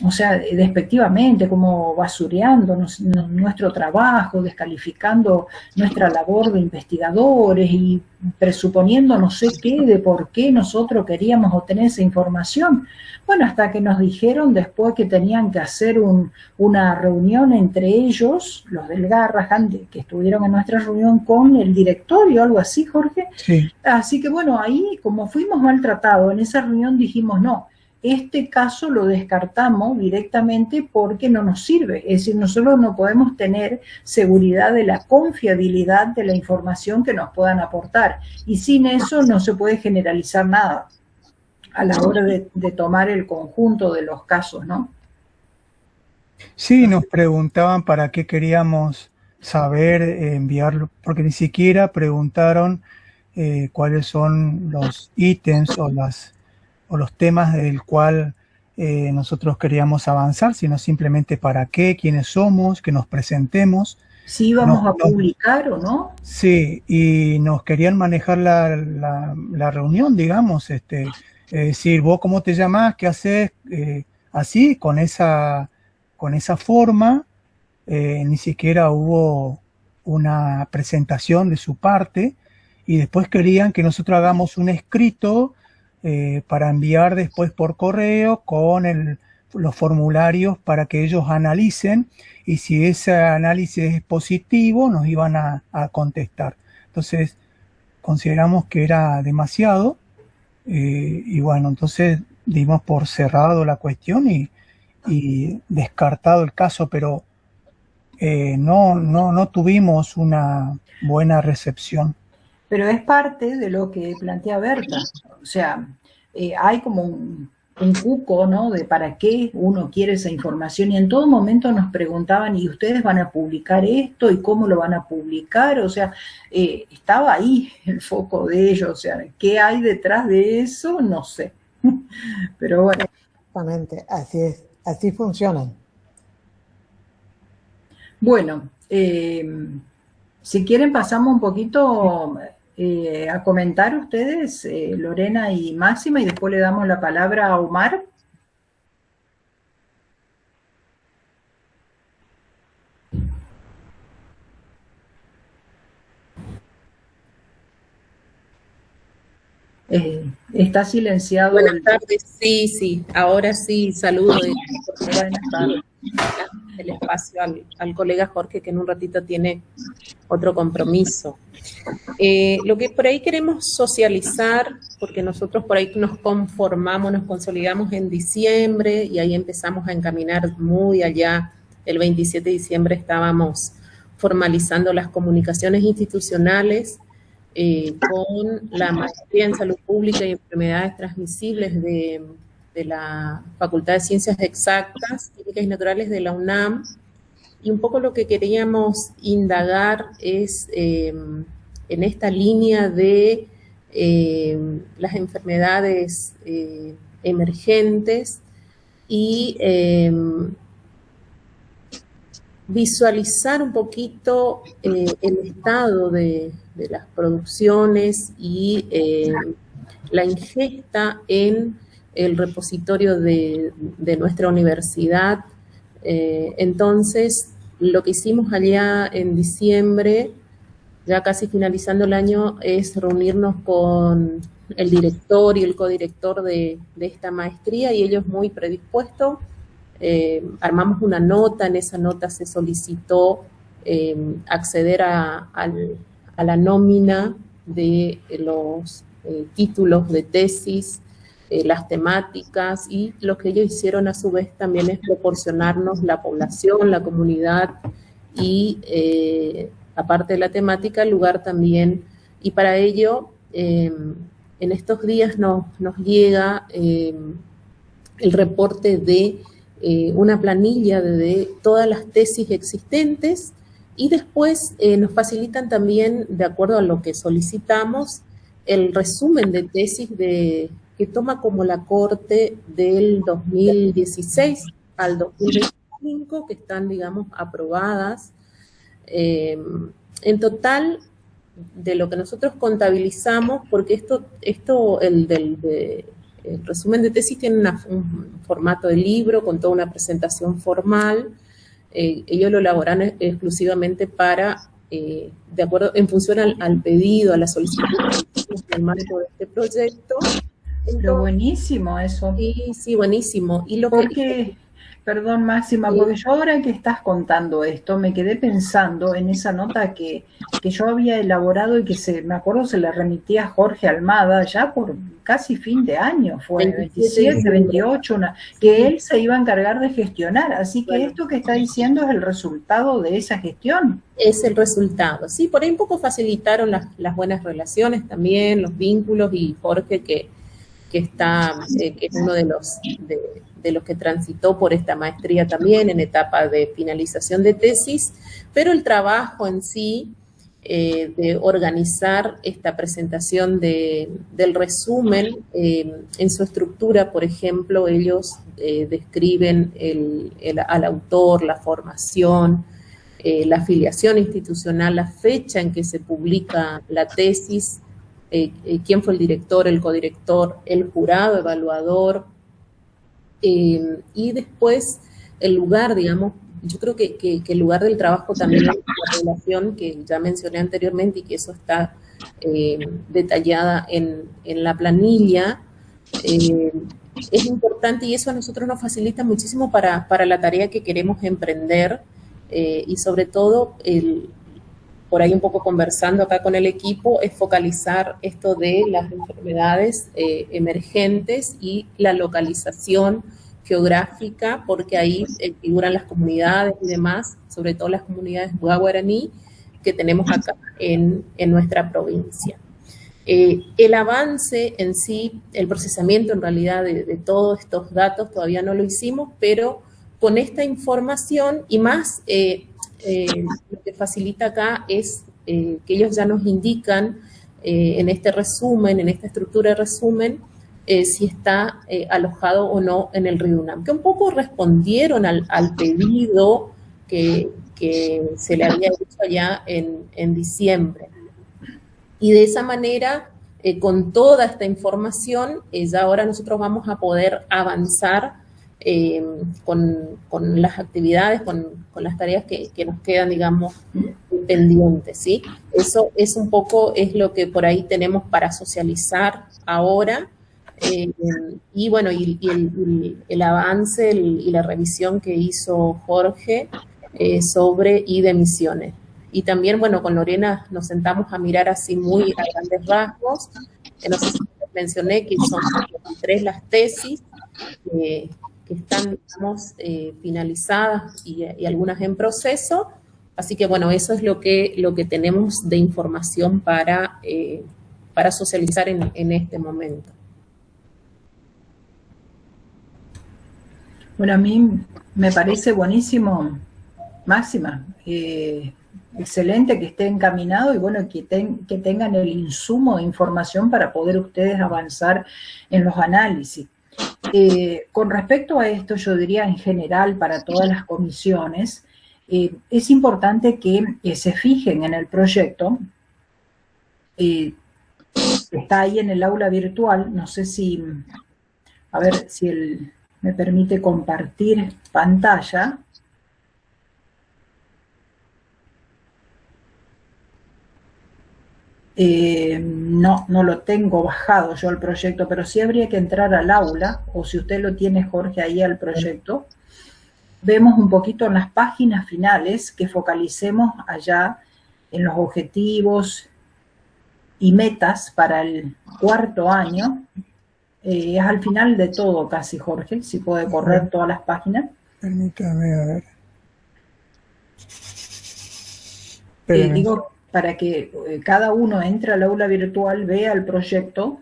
o sea, despectivamente, como basureando nuestro trabajo, descalificando nuestra labor de investigadores y presuponiendo no sé qué, de por qué nosotros queríamos obtener esa información. Bueno, hasta que nos dijeron después que tenían que hacer una reunión entre ellos, los del Garrahan, que estuvieron en nuestra reunión, con el directorio, algo así, Jorge. Sí. Así que bueno, ahí como fuimos maltratados, en esa reunión dijimos no. Este caso lo descartamos directamente porque no nos sirve. Es decir, nosotros no podemos tener seguridad de la confiabilidad de la información que nos puedan aportar. Y sin eso no se puede generalizar nada a la hora de tomar el conjunto de los casos, ¿no? Sí, nos preguntaban para qué queríamos saber, enviarlo, porque ni siquiera preguntaron cuáles son los ítems o los temas del cual nosotros queríamos avanzar, sino simplemente para qué, quiénes somos, que nos presentemos. Si íbamos a publicar o no. Sí, y nos querían manejar la reunión, digamos, decir, vos cómo te llamás, qué haces, así, con esa forma. Ni siquiera hubo una presentación de su parte, y después querían que nosotros hagamos un escrito para enviar después por correo con los formularios para que ellos analicen, y si ese análisis es positivo nos iban a contestar. Entonces consideramos que era demasiado, y bueno, entonces dimos por cerrado la cuestión y descartado el caso, pero no tuvimos una buena recepción. Pero es parte de lo que plantea Berta. O sea, hay como un cuco, ¿no? De para qué uno quiere esa información. Y en todo momento nos preguntaban, ¿y ustedes van a publicar esto? ¿Y cómo lo van a publicar? O sea, estaba ahí el foco de ellos. O sea, ¿qué hay detrás de eso? No sé. Pero bueno. Exactamente, así es, así funcionan. Bueno, si quieren pasamos un poquito a comentar ustedes, Lorena y Máxima, y después le damos la palabra a Omar. Está silenciado. Buenas tardes, sí, ahora sí, saludo el espacio al colega Jorge, que en un ratito tiene otro compromiso. Lo que por ahí queremos socializar, porque nosotros por ahí nos conformamos, nos consolidamos en diciembre y ahí empezamos a encaminar muy allá. El 27 de diciembre estábamos formalizando las comunicaciones institucionales con la maestría en salud pública y enfermedades transmisibles de la Facultad de Ciencias Exactas, Químicas y Naturales de la UNAM. Y un poco lo que queríamos indagar es en esta línea de las enfermedades emergentes y visualizar un poquito el estado de las producciones y la ingesta en el repositorio de nuestra universidad. Entonces, lo que hicimos allá en diciembre, ya casi finalizando el año, es reunirnos con el director y el codirector de esta maestría, y ellos muy predispuestos. Armamos una nota, en esa nota se solicitó acceder a la nómina de los títulos de tesis, las temáticas, y lo que ellos hicieron a su vez también es proporcionarnos la población, la comunidad y aparte de la temática, el lugar también. Y para ello, en estos días nos llega el reporte de una planilla de todas las tesis existentes, y después nos facilitan también, de acuerdo a lo que solicitamos, el resumen de tesis que toma como la corte del 2016 al 2025, que están, digamos, aprobadas. En total, de lo que nosotros contabilizamos, porque el resumen de tesis tiene un formato de libro con toda una presentación formal. Ellos lo elaboran exclusivamente para, de acuerdo, en función al pedido, a la solicitud en el marco de este proyecto. Entonces, pero buenísimo eso. Sí, buenísimo. Y Perdón, Máxima, porque yo ahora que estás contando esto, me quedé pensando en esa nota que yo había elaborado y que me acuerdo se la remitía a Jorge Almada ya por casi fin de año, fue 27, 28, que él se iba a encargar de gestionar. Así que esto que está diciendo es el resultado de esa gestión. Es el resultado. Sí, por ahí un poco facilitaron las buenas relaciones también, los vínculos, y Jorge que es uno de los que transitó por esta maestría también en etapa de finalización de tesis, pero el trabajo en sí de organizar esta presentación del resumen, en su estructura, por ejemplo, ellos describen al autor, la formación, la afiliación institucional, la fecha en que se publica la tesis, quién fue el director, el codirector, el jurado evaluador, y después el lugar, digamos. Yo creo que el lugar del trabajo también es la relación que ya mencioné anteriormente, y que eso está detallada en la planilla. Es importante, y eso a nosotros nos facilita muchísimo para la tarea que queremos emprender, y sobre todo por ahí un poco conversando acá con el equipo, es focalizar esto de las enfermedades emergentes y la localización geográfica, porque ahí figuran las comunidades y demás, sobre todo las comunidades guaraní que tenemos acá en nuestra provincia. El avance en sí, el procesamiento en realidad de todos estos datos todavía no lo hicimos, pero con esta información y más, lo que facilita acá es que ellos ya nos indican en este resumen, en esta estructura de resumen, si está alojado o no en el RIDUNAM, que un poco respondieron al pedido que se le había hecho allá en diciembre. Y de esa manera, con toda esta información, ya ahora nosotros vamos a poder avanzar con las actividades, con las tareas que nos quedan, digamos, pendientes, ¿sí? Eso es un poco, es lo que por ahí tenemos para socializar ahora. Y bueno, el avance y la revisión que hizo Jorge sobre de misiones. Y también, bueno, con Lorena nos sentamos a mirar así muy a grandes rasgos. No sé si les mencioné que son 3 las tesis que están, digamos, finalizadas y algunas en proceso. Así que, bueno, eso es lo que tenemos de información para socializar en este momento. Bueno, a mí me parece buenísimo, Máxima, excelente que esté encaminado y bueno, que tengan el insumo de información para poder ustedes avanzar en los análisis. Con respecto a esto, yo diría en general para todas las comisiones, es importante que se fijen en el proyecto. Está ahí en el aula virtual, no sé si, a ver si me permite compartir pantalla. No lo tengo bajado yo al proyecto, pero sí habría que entrar al aula, o si usted lo tiene, Jorge, ahí al proyecto. Vemos un poquito en las páginas finales que focalicemos allá en los objetivos y metas para el 4º año. Es al final de todo casi, Jorge, si puede correr todas las páginas. Permítame, a ver. Digo, para que cada uno entre al aula virtual, vea el proyecto,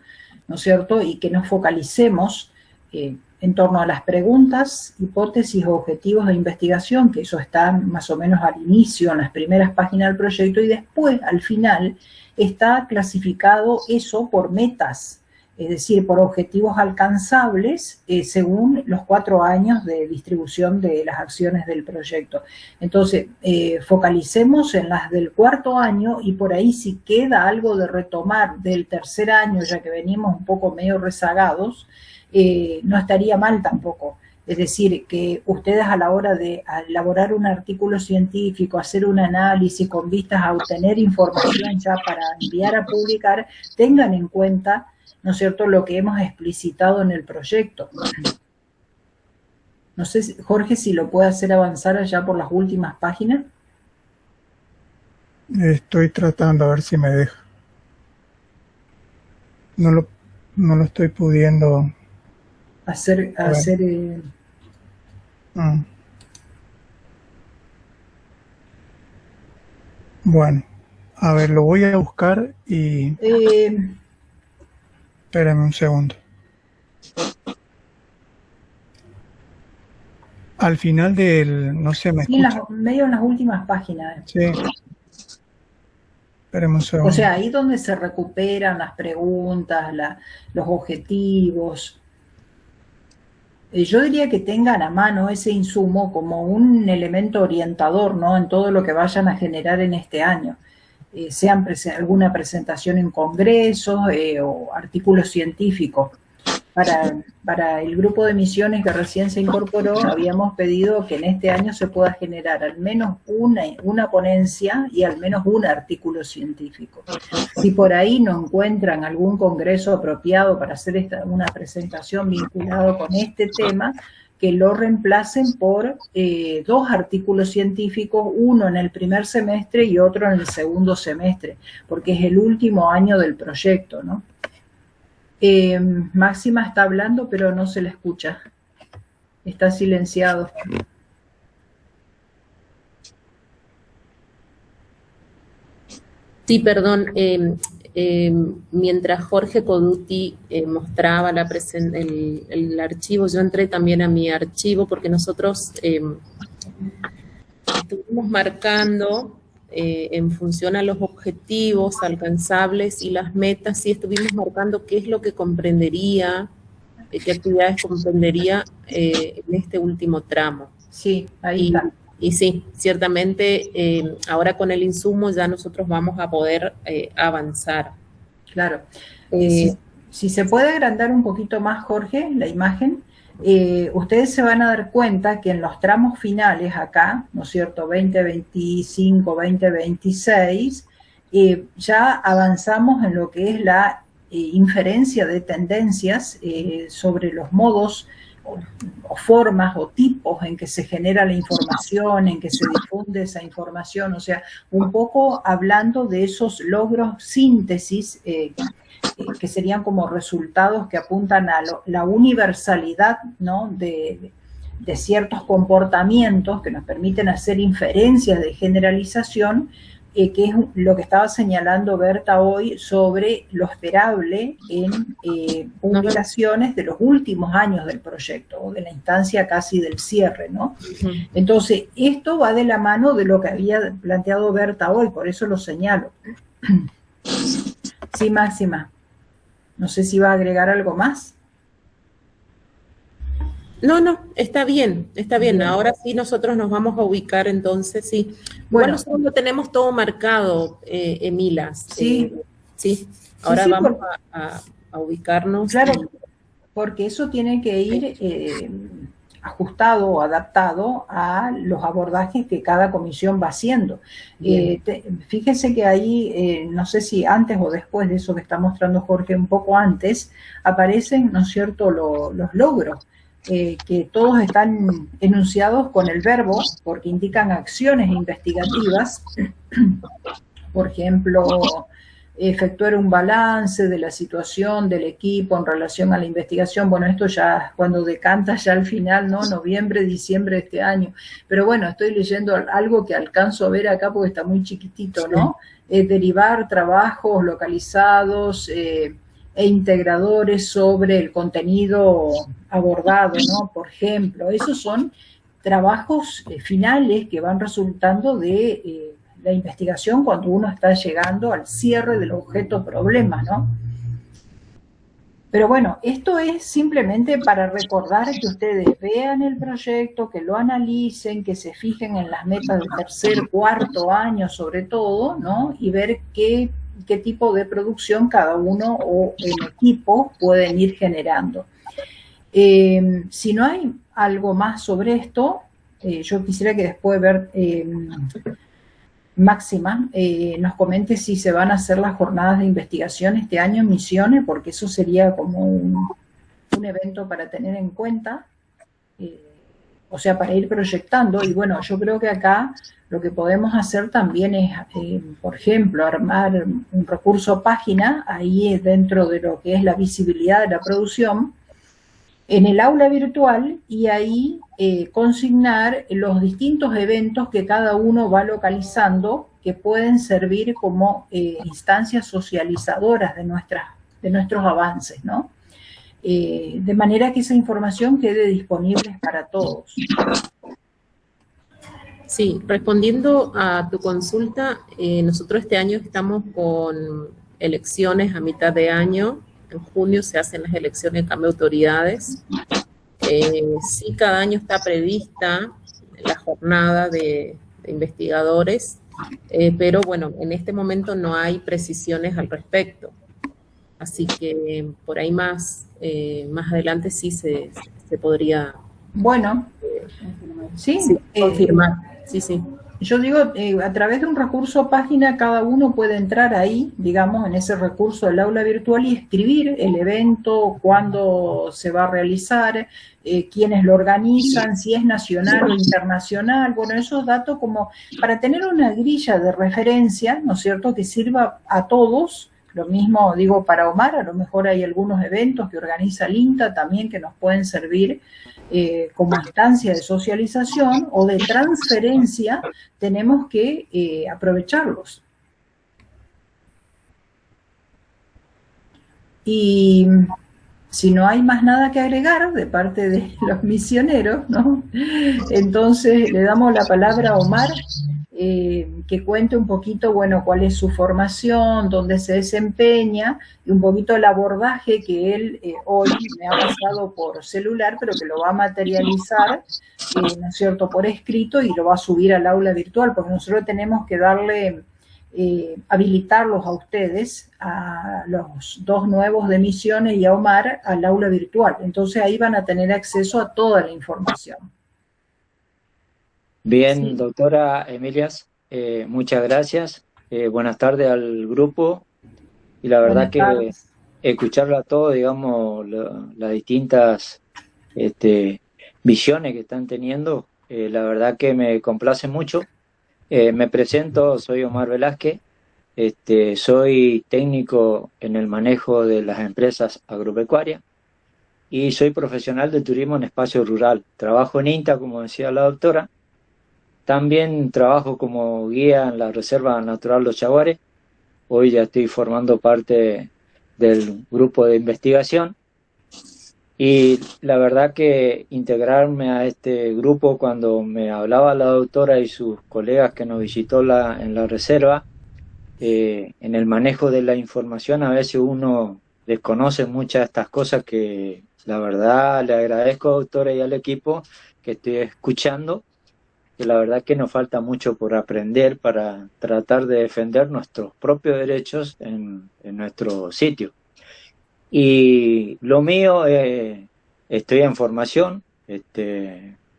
¿no es cierto? Y que nos focalicemos en torno a las preguntas, hipótesis o objetivos de investigación, que eso está más o menos al inicio, en las primeras páginas del proyecto, y después, al final, está clasificado eso por metas, es decir, por objetivos alcanzables según los 4 años de distribución de las acciones del proyecto. Entonces, focalicemos en las del 4º año y por ahí si queda algo de retomar del 3er año, ya que venimos un poco medio rezagados, no estaría mal tampoco. Es decir, que ustedes a la hora de elaborar un artículo científico, hacer un análisis con vistas a obtener información ya para enviar a publicar, tengan en cuenta, ¿no es cierto?, lo que hemos explicitado en el proyecto. No sé, Jorge, si lo puede hacer avanzar allá por las últimas páginas. Estoy tratando a ver si me deja. No lo estoy pudiendo hacer. Bueno, a ver, lo voy a buscar y... Espérame un segundo. Al final del... no sé, me escucha. Medio en las últimas páginas. Sí. Espérame un segundo. O sea, ahí donde se recuperan las preguntas, los objetivos. Yo diría que tengan a mano ese insumo como un elemento orientador, ¿no?, en todo lo que vayan a generar en este año. Sean alguna presentación en congresos o artículos científicos. Para el grupo de misiones que recién se incorporó, habíamos pedido que en este año se pueda generar al menos una ponencia y al menos un artículo científico. Si por ahí no encuentran algún congreso apropiado para hacer una presentación vinculada con este tema, que lo reemplacen por 2 artículos científicos, uno en el primer semestre y otro en el segundo semestre, porque es el último año del proyecto, ¿no? Máxima está hablando, pero no se le escucha. Está silenciado. Sí, perdón. Mientras Jorge Coduti mostraba el archivo, yo entré también a mi archivo porque nosotros estuvimos marcando en función a los objetivos alcanzables y las metas, sí estuvimos marcando qué es lo que comprendería qué actividades comprendería en este último tramo. Sí, ahí está. Y sí, ciertamente ahora con el insumo ya nosotros vamos a poder avanzar. Claro. Si se puede agrandar un poquito más, Jorge, la imagen, ustedes se van a dar cuenta que en los tramos finales acá, ¿no es cierto?, 2025, 2026, ya avanzamos en lo que es la inferencia de tendencias sobre los modos o formas o tipos en que se genera la información, en que se difunde esa información, o sea, un poco hablando de esos logros síntesis que serían como resultados que apuntan a la universalidad, ¿no?, de ciertos comportamientos que nos permiten hacer inferencias de generalización, que es lo que estaba señalando Berta hoy sobre lo esperable en publicaciones de los últimos años del proyecto, o de la instancia casi del cierre, ¿no? Entonces, esto va de la mano de lo que había planteado Berta hoy, por eso lo señalo. Sí, Máxima. No sé si va a agregar algo más. No, está bien, está bien. Ahora sí nosotros nos vamos a ubicar entonces, sí. Bueno, nosotros lo tenemos todo marcado, Emilas. Sí. Sí, ahora sí, vamos a ubicarnos. Claro, porque eso tiene que ir ajustado o adaptado a los abordajes que cada comisión va haciendo. Fíjense que ahí, no sé si antes o después de eso que está mostrando Jorge, un poco antes, aparecen, ¿no es cierto?, los logros. Que todos están enunciados con el verbo porque indican acciones investigativas, por ejemplo, efectuar un balance de la situación del equipo en relación a la investigación. Bueno, esto ya cuando decanta ya al final, ¿no? Noviembre, diciembre de este año. Pero bueno, estoy leyendo algo que alcanzo a ver acá porque está muy chiquitito, ¿no? Derivar trabajos localizados e integradores sobre el contenido abordado, ¿no? Por ejemplo, esos son trabajos finales que van resultando de la investigación cuando uno está llegando al cierre del objeto problema, ¿no? Pero bueno, esto es simplemente para recordar que ustedes vean el proyecto, que lo analicen, que se fijen en las metas de tercer, cuarto año sobre todo, ¿no? Y ver qué tipo de producción cada uno o el equipo pueden ir generando. Si no hay algo más sobre esto, yo quisiera que después ver Máxima nos comente si se van a hacer las jornadas de investigación este año en Misiones, porque eso sería como un evento para tener en cuenta, o sea, para ir proyectando. Y bueno, yo creo que acá lo que podemos hacer también es, por ejemplo, armar un recurso página, ahí dentro de lo que es la visibilidad de la producción, en el aula virtual, y ahí consignar los distintos eventos que cada uno va localizando, que pueden servir como instancias socializadoras de nuestros avances, ¿no? De manera que esa información quede disponible para todos. Sí, respondiendo a tu consulta, nosotros este año estamos con elecciones a mitad de año. En junio se hacen las elecciones de cambio de autoridades. Sí, cada año está prevista la jornada de investigadores, pero bueno, en este momento no hay precisiones al respecto. Así que por ahí más adelante sí se podría confirmar. Sí. Yo digo, a través de un recurso página, cada uno puede entrar ahí, digamos, en ese recurso del aula virtual y escribir el evento, cuándo se va a realizar, quiénes lo organizan, si es nacional o internacional. Bueno, esos datos como para tener una grilla de referencia, ¿no es cierto?, que sirva a todos. Lo mismo digo para Omar, a lo mejor hay algunos eventos que organiza el INTA también que nos pueden servir como instancia de socialización o de transferencia, tenemos que aprovecharlos. Y si no hay más nada que agregar de parte de los misioneros, ¿no? Entonces le damos la palabra a Omar que cuente un poquito, bueno, cuál es su formación, dónde se desempeña, y un poquito el abordaje que él hoy me ha pasado por celular, pero que lo va a materializar, ¿no es cierto?, por escrito, y lo va a subir al aula virtual, porque nosotros tenemos que darle, habilitarlos a ustedes, a los 2 nuevos de Misiones y a Omar, al aula virtual. Entonces ahí van a tener acceso a toda la información. Bien, Sí. doctora Emilias, muchas gracias. Buenas tardes al grupo. Y la verdad Buenas que tardes. escucharlo a todos, digamos, las distintas visiones que están teniendo, la verdad que me complace mucho. Me presento, soy Omar Velázquez, soy técnico en el manejo de las empresas agropecuarias y soy profesional de turismo en espacio rural. Trabajo en INTA, como decía la doctora. También trabajo como guía en la Reserva Natural Los Chaguares. Hoy ya estoy formando parte del grupo de investigación. Y la verdad que integrarme a este grupo, cuando me hablaba la doctora y sus colegas que nos visitó en la reserva, en el manejo de la información a veces uno desconoce muchas de estas cosas que la verdad le agradezco, doctora, y al equipo que estoy escuchando, que la verdad que nos falta mucho por aprender para tratar de defender nuestros propios derechos en nuestro sitio. Y lo mío, estoy en formación,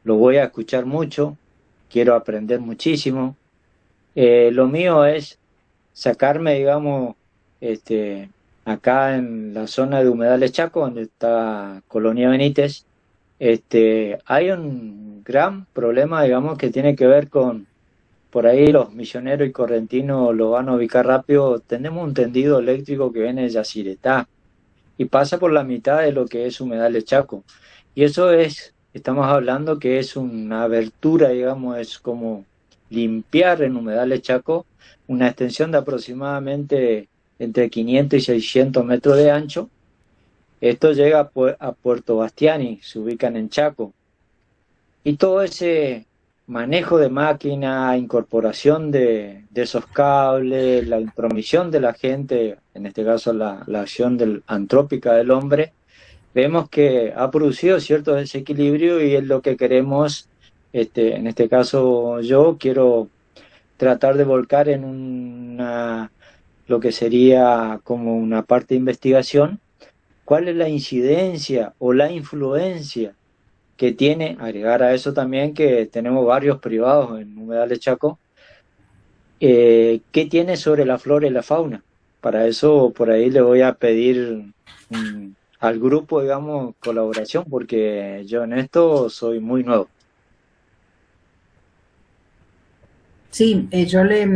lo voy a escuchar mucho, quiero aprender muchísimo. Lo mío es sacarme, digamos, acá en la zona de Humedales Chaco, donde está Colonia Benítez, hay un gran problema, digamos, que tiene que ver con, por ahí los misioneros y correntinos lo van a ubicar rápido. Tenemos un tendido eléctrico que viene de Yacyretá y pasa por la mitad de lo que es Humedales Chaco. Y eso estamos hablando que es una abertura, digamos, es como limpiar en Humedales Chaco una extensión de aproximadamente entre 500 y 600 metros de ancho. Esto llega a Puerto Bastiani, se ubican en Chaco. Y todo ese manejo de máquina, incorporación de esos cables, la intromisión de la gente, en este caso la acción antrópica del hombre, vemos que ha producido cierto desequilibrio y es lo que queremos, en este caso yo quiero tratar de volcar en lo que sería como una parte de investigación, cuál es la incidencia o la influencia que tiene, agregar a eso también que tenemos varios privados en Humedales Chaco, ¿qué tiene sobre la flora y la fauna? Para eso, por ahí le voy a pedir al grupo, digamos, colaboración, porque yo en esto soy muy nuevo. Sí, yo le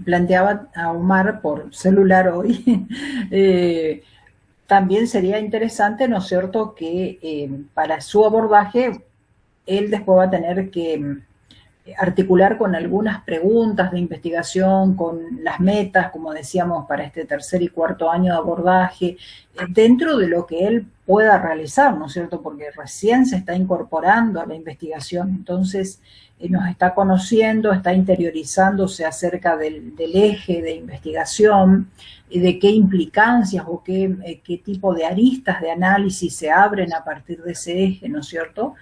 planteaba a Omar por celular hoy, también sería interesante, ¿no es cierto?, que para su abordaje él después va a tener que articular con algunas preguntas de investigación, con las metas, como decíamos, para este 3er y 4.º año de abordaje, dentro de lo que él pueda realizar, ¿no es cierto?, porque recién se está incorporando a la investigación, entonces nos está conociendo, está interiorizándose acerca del eje de investigación, de qué implicancias o qué tipo de aristas de análisis se abren a partir de ese eje, ¿no es cierto?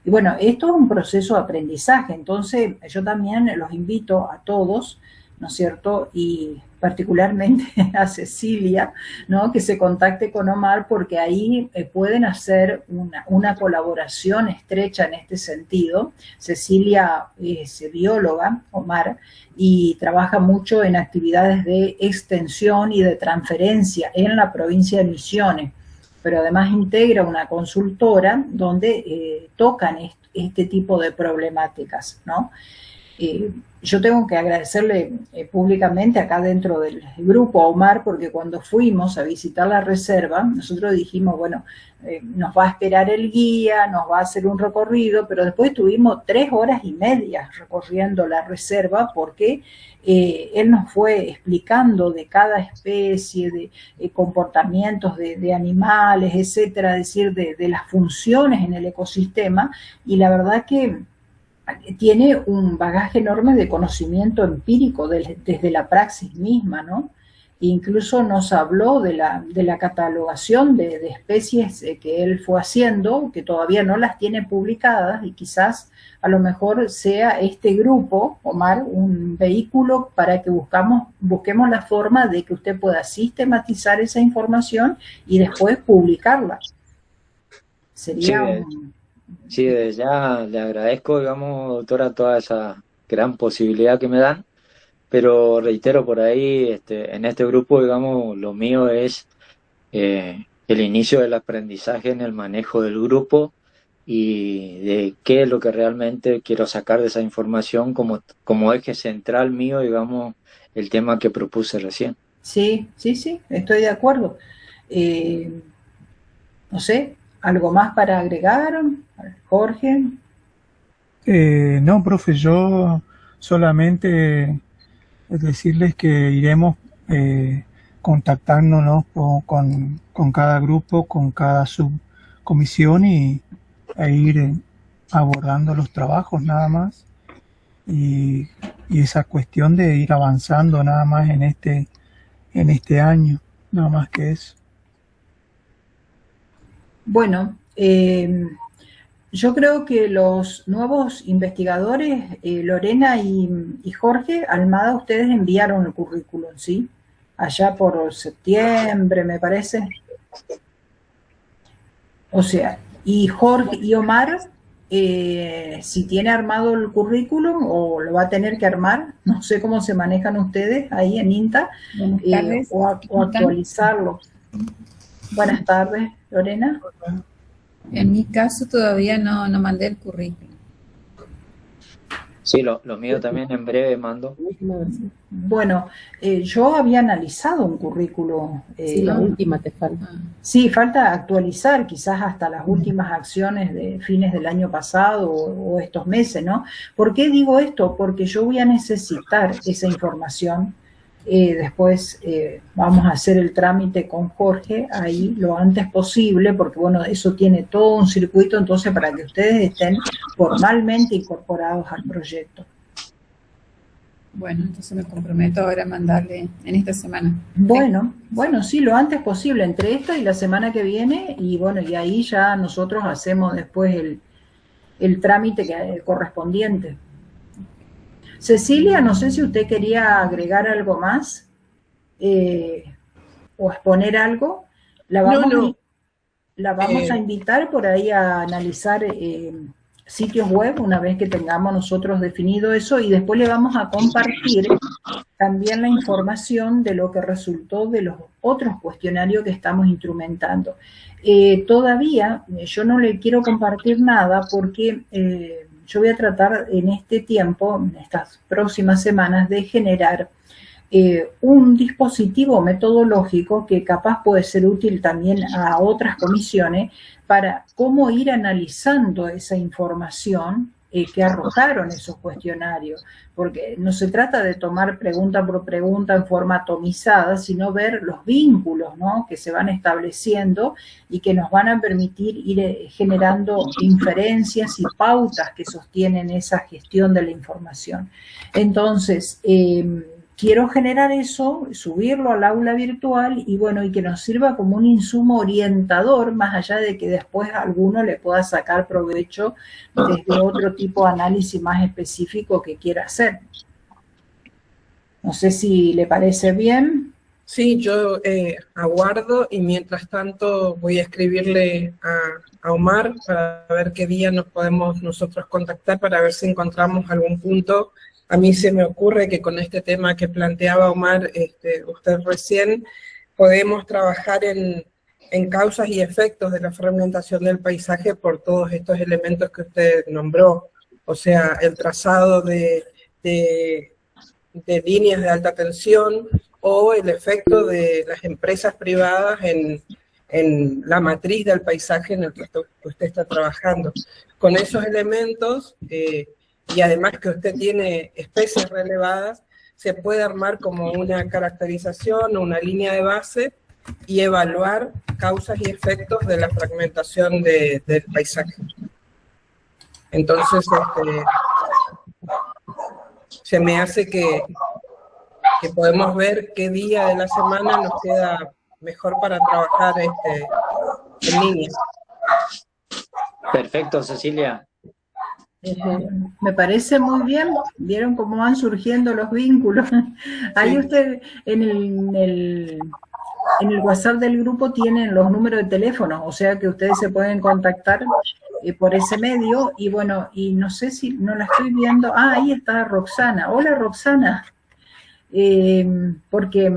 Y bueno, esto es un proceso de aprendizaje, entonces yo también los invito a todos, ¿no es cierto? Y particularmente a Cecilia, ¿no?, que se contacte con Omar, porque ahí pueden hacer una colaboración estrecha en este sentido. Cecilia es bióloga, Omar, y trabaja mucho en actividades de extensión y de transferencia en la provincia de Misiones, pero además integra una consultora donde tocan este tipo de problemáticas, ¿no? Yo tengo que agradecerle públicamente acá dentro del grupo a Omar, porque cuando fuimos a visitar la reserva, nosotros dijimos, bueno, nos va a esperar el guía, nos va a hacer un recorrido, pero después estuvimos 3 horas y media recorriendo la reserva, porque él nos fue explicando de cada especie, de comportamientos de animales, etcétera, es decir, de las funciones en el ecosistema, y la verdad que tiene un bagaje enorme de conocimiento empírico desde la praxis misma, ¿no? Incluso nos habló de la catalogación de especies que él fue haciendo, que todavía no las tiene publicadas, y quizás a lo mejor sea este grupo, Omar, un vehículo para que busquemos la forma de que usted pueda sistematizar esa información y después publicarla. Sería Sí, desde ya le agradezco, digamos, doctora, toda esa gran posibilidad que me dan, pero reitero por ahí, en este grupo, digamos, lo mío es el inicio del aprendizaje en el manejo del grupo y de qué es lo que realmente quiero sacar de esa información como eje central mío, digamos, el tema que propuse recién. Sí, estoy de acuerdo. No sé, ¿algo más para agregar, Jorge? No, profe, yo solamente decirles que iremos contactándonos con cada grupo, con cada subcomisión e ir abordando los trabajos nada más. Y esa cuestión de ir avanzando nada más en este año, nada más que eso. Bueno, yo creo que los nuevos investigadores, Lorena y Jorge Almada, ustedes enviaron el currículum, ¿sí? Allá por septiembre, me parece. O sea, y Jorge y Omar, si tiene armado el currículum o lo va a tener que armar, no sé cómo se manejan ustedes ahí en INTA, o actualizarlo. Buenas tardes, Lorena. En mi caso todavía no mandé el currículum. Sí, lo mío también en breve mando. Bueno, yo había analizado un currículo. Sí, la última te falta. Sí, falta actualizar quizás hasta las últimas acciones de fines del año pasado o estos meses, ¿no? ¿Por qué digo esto? Porque yo voy a necesitar esa información. Después vamos a hacer el trámite con Jorge ahí lo antes posible, porque bueno, eso tiene todo un circuito, entonces para que ustedes estén formalmente incorporados al proyecto. Bueno, entonces me comprometo ahora a mandarle en esta semana. Bueno, sí, lo antes posible, entre esta y la semana que viene, y bueno, y ahí ya nosotros hacemos después el trámite correspondiente. Cecilia, no sé si usted quería agregar algo más o exponer algo. La vamos a invitar por ahí a analizar sitios web una vez que tengamos nosotros definido eso, y después le vamos a compartir también la información de lo que resultó de los otros cuestionarios que estamos instrumentando. Todavía yo no le quiero compartir nada porque yo voy a tratar en este tiempo, en estas próximas semanas, de generar un dispositivo metodológico que capaz puede ser útil también a otras comisiones para cómo ir analizando esa información que arrojaron esos cuestionarios, porque no se trata de tomar pregunta por pregunta en forma atomizada, sino ver los vínculos, ¿no?, que se van estableciendo y que nos van a permitir ir generando inferencias y pautas que sostienen esa gestión de la información. Entonces, quiero generar eso, subirlo al aula virtual y bueno, y que nos sirva como un insumo orientador, más allá de que después alguno le pueda sacar provecho desde otro tipo de análisis más específico que quiera hacer. No sé si le parece bien. Sí, yo aguardo y mientras tanto voy a escribirle a Omar para ver qué día nos podemos nosotros contactar para ver si encontramos algún punto. A mí se me ocurre que con este tema que planteaba Omar, usted recién, podemos trabajar en causas y efectos de la fragmentación del paisaje por todos estos elementos que usted nombró. O sea, el trazado de líneas de alta tensión o el efecto de las empresas privadas en la matriz del paisaje en el que usted está trabajando. Con esos elementos, y además que usted tiene especies relevadas, se puede armar como una caracterización o una línea de base y evaluar causas y efectos de la fragmentación del paisaje. Entonces, se me hace que podemos ver qué día de la semana nos queda mejor para trabajar en línea. Perfecto, Cecilia. Me parece muy bien. ¿Vieron cómo van surgiendo los vínculos? Ahí usted en el WhatsApp del grupo tienen los números de teléfono, o sea que ustedes se pueden contactar por ese medio. Y bueno, y no sé si no la estoy viendo. Ah, ahí está Roxana. Hola, Roxana. Porque...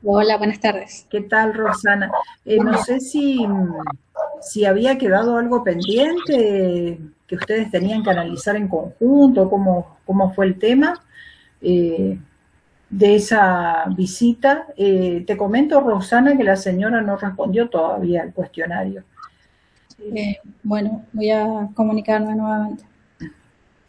Hola, buenas tardes. ¿Qué tal, Roxana? No sé si había quedado algo pendiente que ustedes tenían que analizar en conjunto, cómo fue el tema de esa visita. Te comento, Roxana, que la señora no respondió todavía al cuestionario. Bueno, voy a comunicarme nuevamente.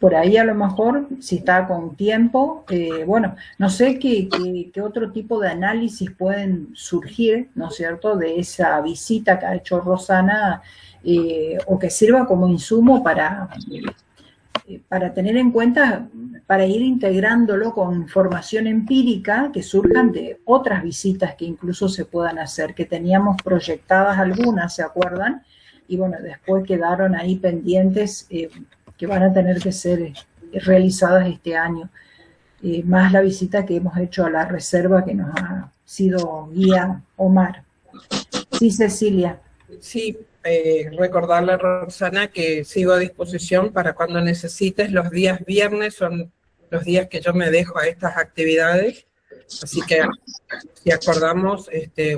Por ahí a lo mejor, si está con tiempo, bueno, no sé qué otro tipo de análisis pueden surgir, ¿no es cierto?, de esa visita que ha hecho Rosana, o que sirva como insumo para tener en cuenta, para ir integrándolo con información empírica que surjan de otras visitas que incluso se puedan hacer, que teníamos proyectadas algunas, ¿se acuerdan? Y bueno, después quedaron ahí pendientes, que van a tener que ser realizadas este año, más la visita que hemos hecho a la reserva que nos ha sido guía Omar. Sí, Cecilia. Sí, recordarle a Roxana que sigo a disposición para cuando necesites. Los días viernes son los días que yo me dejo a estas actividades, así que si acordamos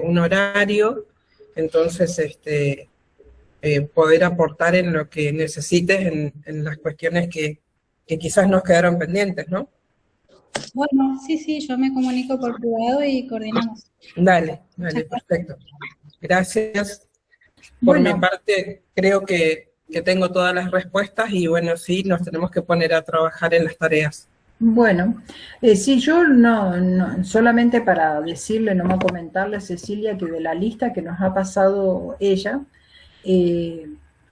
un horario, entonces poder aportar en lo que necesites en las cuestiones que quizás nos quedaron pendientes, ¿no? Bueno, sí, yo me comunico por privado y coordinamos. Dale, perfecto. Gracias. Por mi parte, creo que tengo todas las respuestas y bueno, sí, nos tenemos que poner a trabajar en las tareas. Bueno, sí, yo no, solamente para decirle, nomás comentarle a Cecilia que de la lista que nos ha pasado ella,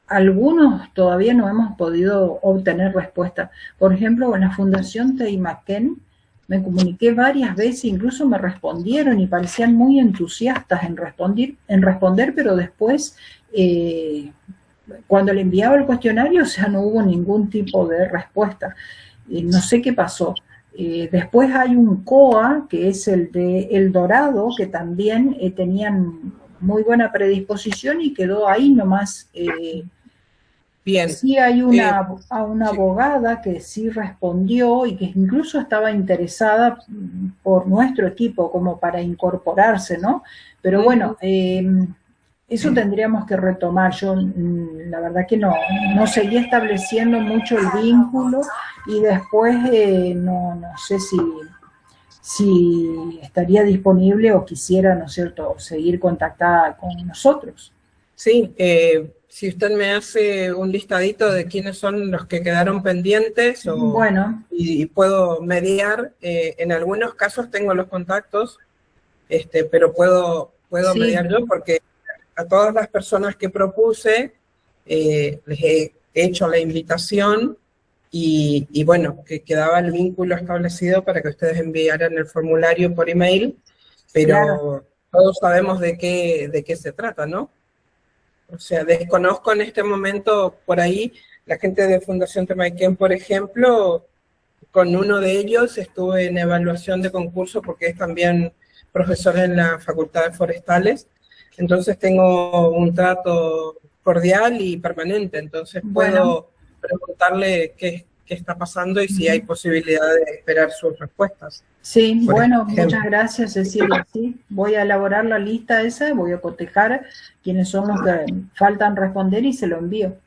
algunos todavía no hemos podido obtener respuesta. Por ejemplo, en la Fundación Teimaquén me comuniqué varias veces, incluso me respondieron y parecían muy entusiastas en responder, pero después, cuando le enviaba el cuestionario, o sea, no hubo ningún tipo de respuesta. No sé qué pasó. Después hay un COA, que es el de El Dorado, que también tenían muy buena predisposición y quedó ahí nomás. Bien. Sí hay una abogada que sí respondió y que incluso estaba interesada por nuestro equipo como para incorporarse, ¿no? Pero bueno, eso tendríamos que retomar. Yo la verdad que no seguí estableciendo mucho el vínculo y después no sé si estaría disponible o quisiera, ¿no es cierto?, seguir contactada con nosotros. Sí, si usted me hace un listadito de quiénes son los que quedaron pendientes bueno, y puedo mediar, en algunos casos tengo los contactos, pero puedo sí, mediar yo porque a todas las personas que propuse les he hecho la invitación y bueno, que quedaba el vínculo establecido para que ustedes enviaran el formulario por email, pero claro, todos sabemos de qué se trata, ¿no? O sea, desconozco en este momento por ahí, la gente de Fundación Teimaquén, por ejemplo, con uno de ellos estuve en evaluación de concurso porque es también profesor en la Facultad de Forestales, entonces tengo un trato cordial y permanente, entonces puedo preguntarle qué está pasando y si hay posibilidad de esperar sus respuestas. Sí, bueno, muchas gracias, Cecilia. Sí, voy a elaborar la lista esa, voy a cotejar quiénes son los que faltan responder y se lo envío.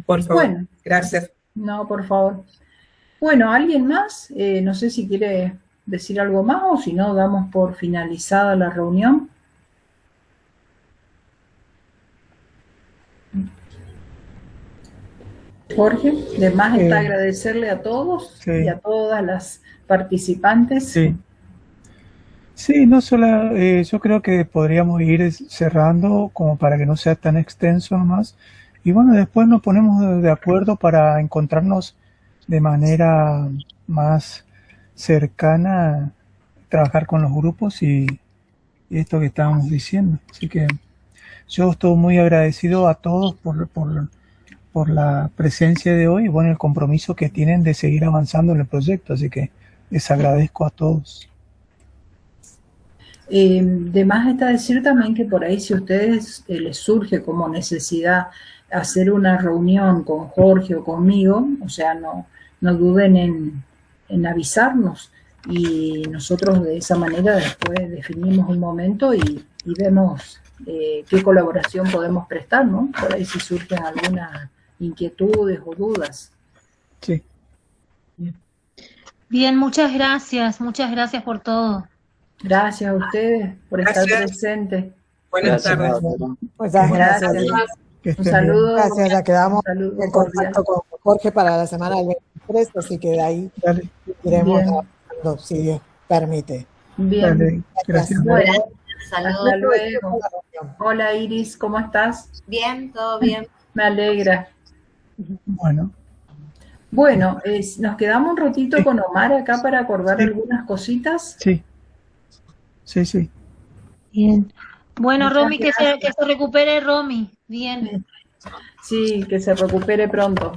Por favor, bueno, gracias. No, por favor. Bueno, ¿alguien más? No sé si quiere decir algo más o si no, damos por finalizada la reunión. Jorge, de más está agradecerle a todos y a todas las participantes. Sí, no solo, yo creo que podríamos ir cerrando como para que no sea tan extenso nomás. Y bueno, después nos ponemos de acuerdo para encontrarnos de manera más cercana a trabajar con los grupos y esto que estábamos diciendo. Así que yo estoy muy agradecido a todos por la presencia de hoy y bueno, el compromiso que tienen de seguir avanzando en el proyecto. Así que les agradezco a todos. De más está decir también que por ahí si a ustedes les surge como necesidad hacer una reunión con Jorge o conmigo, o sea, no duden en avisarnos y nosotros de esa manera después definimos un momento y vemos qué colaboración podemos prestar, ¿no? Por ahí si surgen algunas inquietudes o dudas. Sí. Bien, muchas gracias por todo. Gracias a ustedes por estar presentes. Buenas tardes. Muchas gracias. Un saludo. Gracias, ya quedamos saludo en contacto con Jorge para la semana del 23, así que de ahí iremos trabajando, si Dios permite. Bien. Dale, gracias. Bueno, Saludos. hasta luego. Hola Iris, ¿cómo estás? Bien, todo bien. Me alegra. Bueno. Bueno, nos quedamos un ratito con Omar acá para acordar algunas cositas. Sí. Sí. Bien. Bueno, Muchas Romy, que se gracias. recupere Romy. Bien. Sí, que se recupere pronto.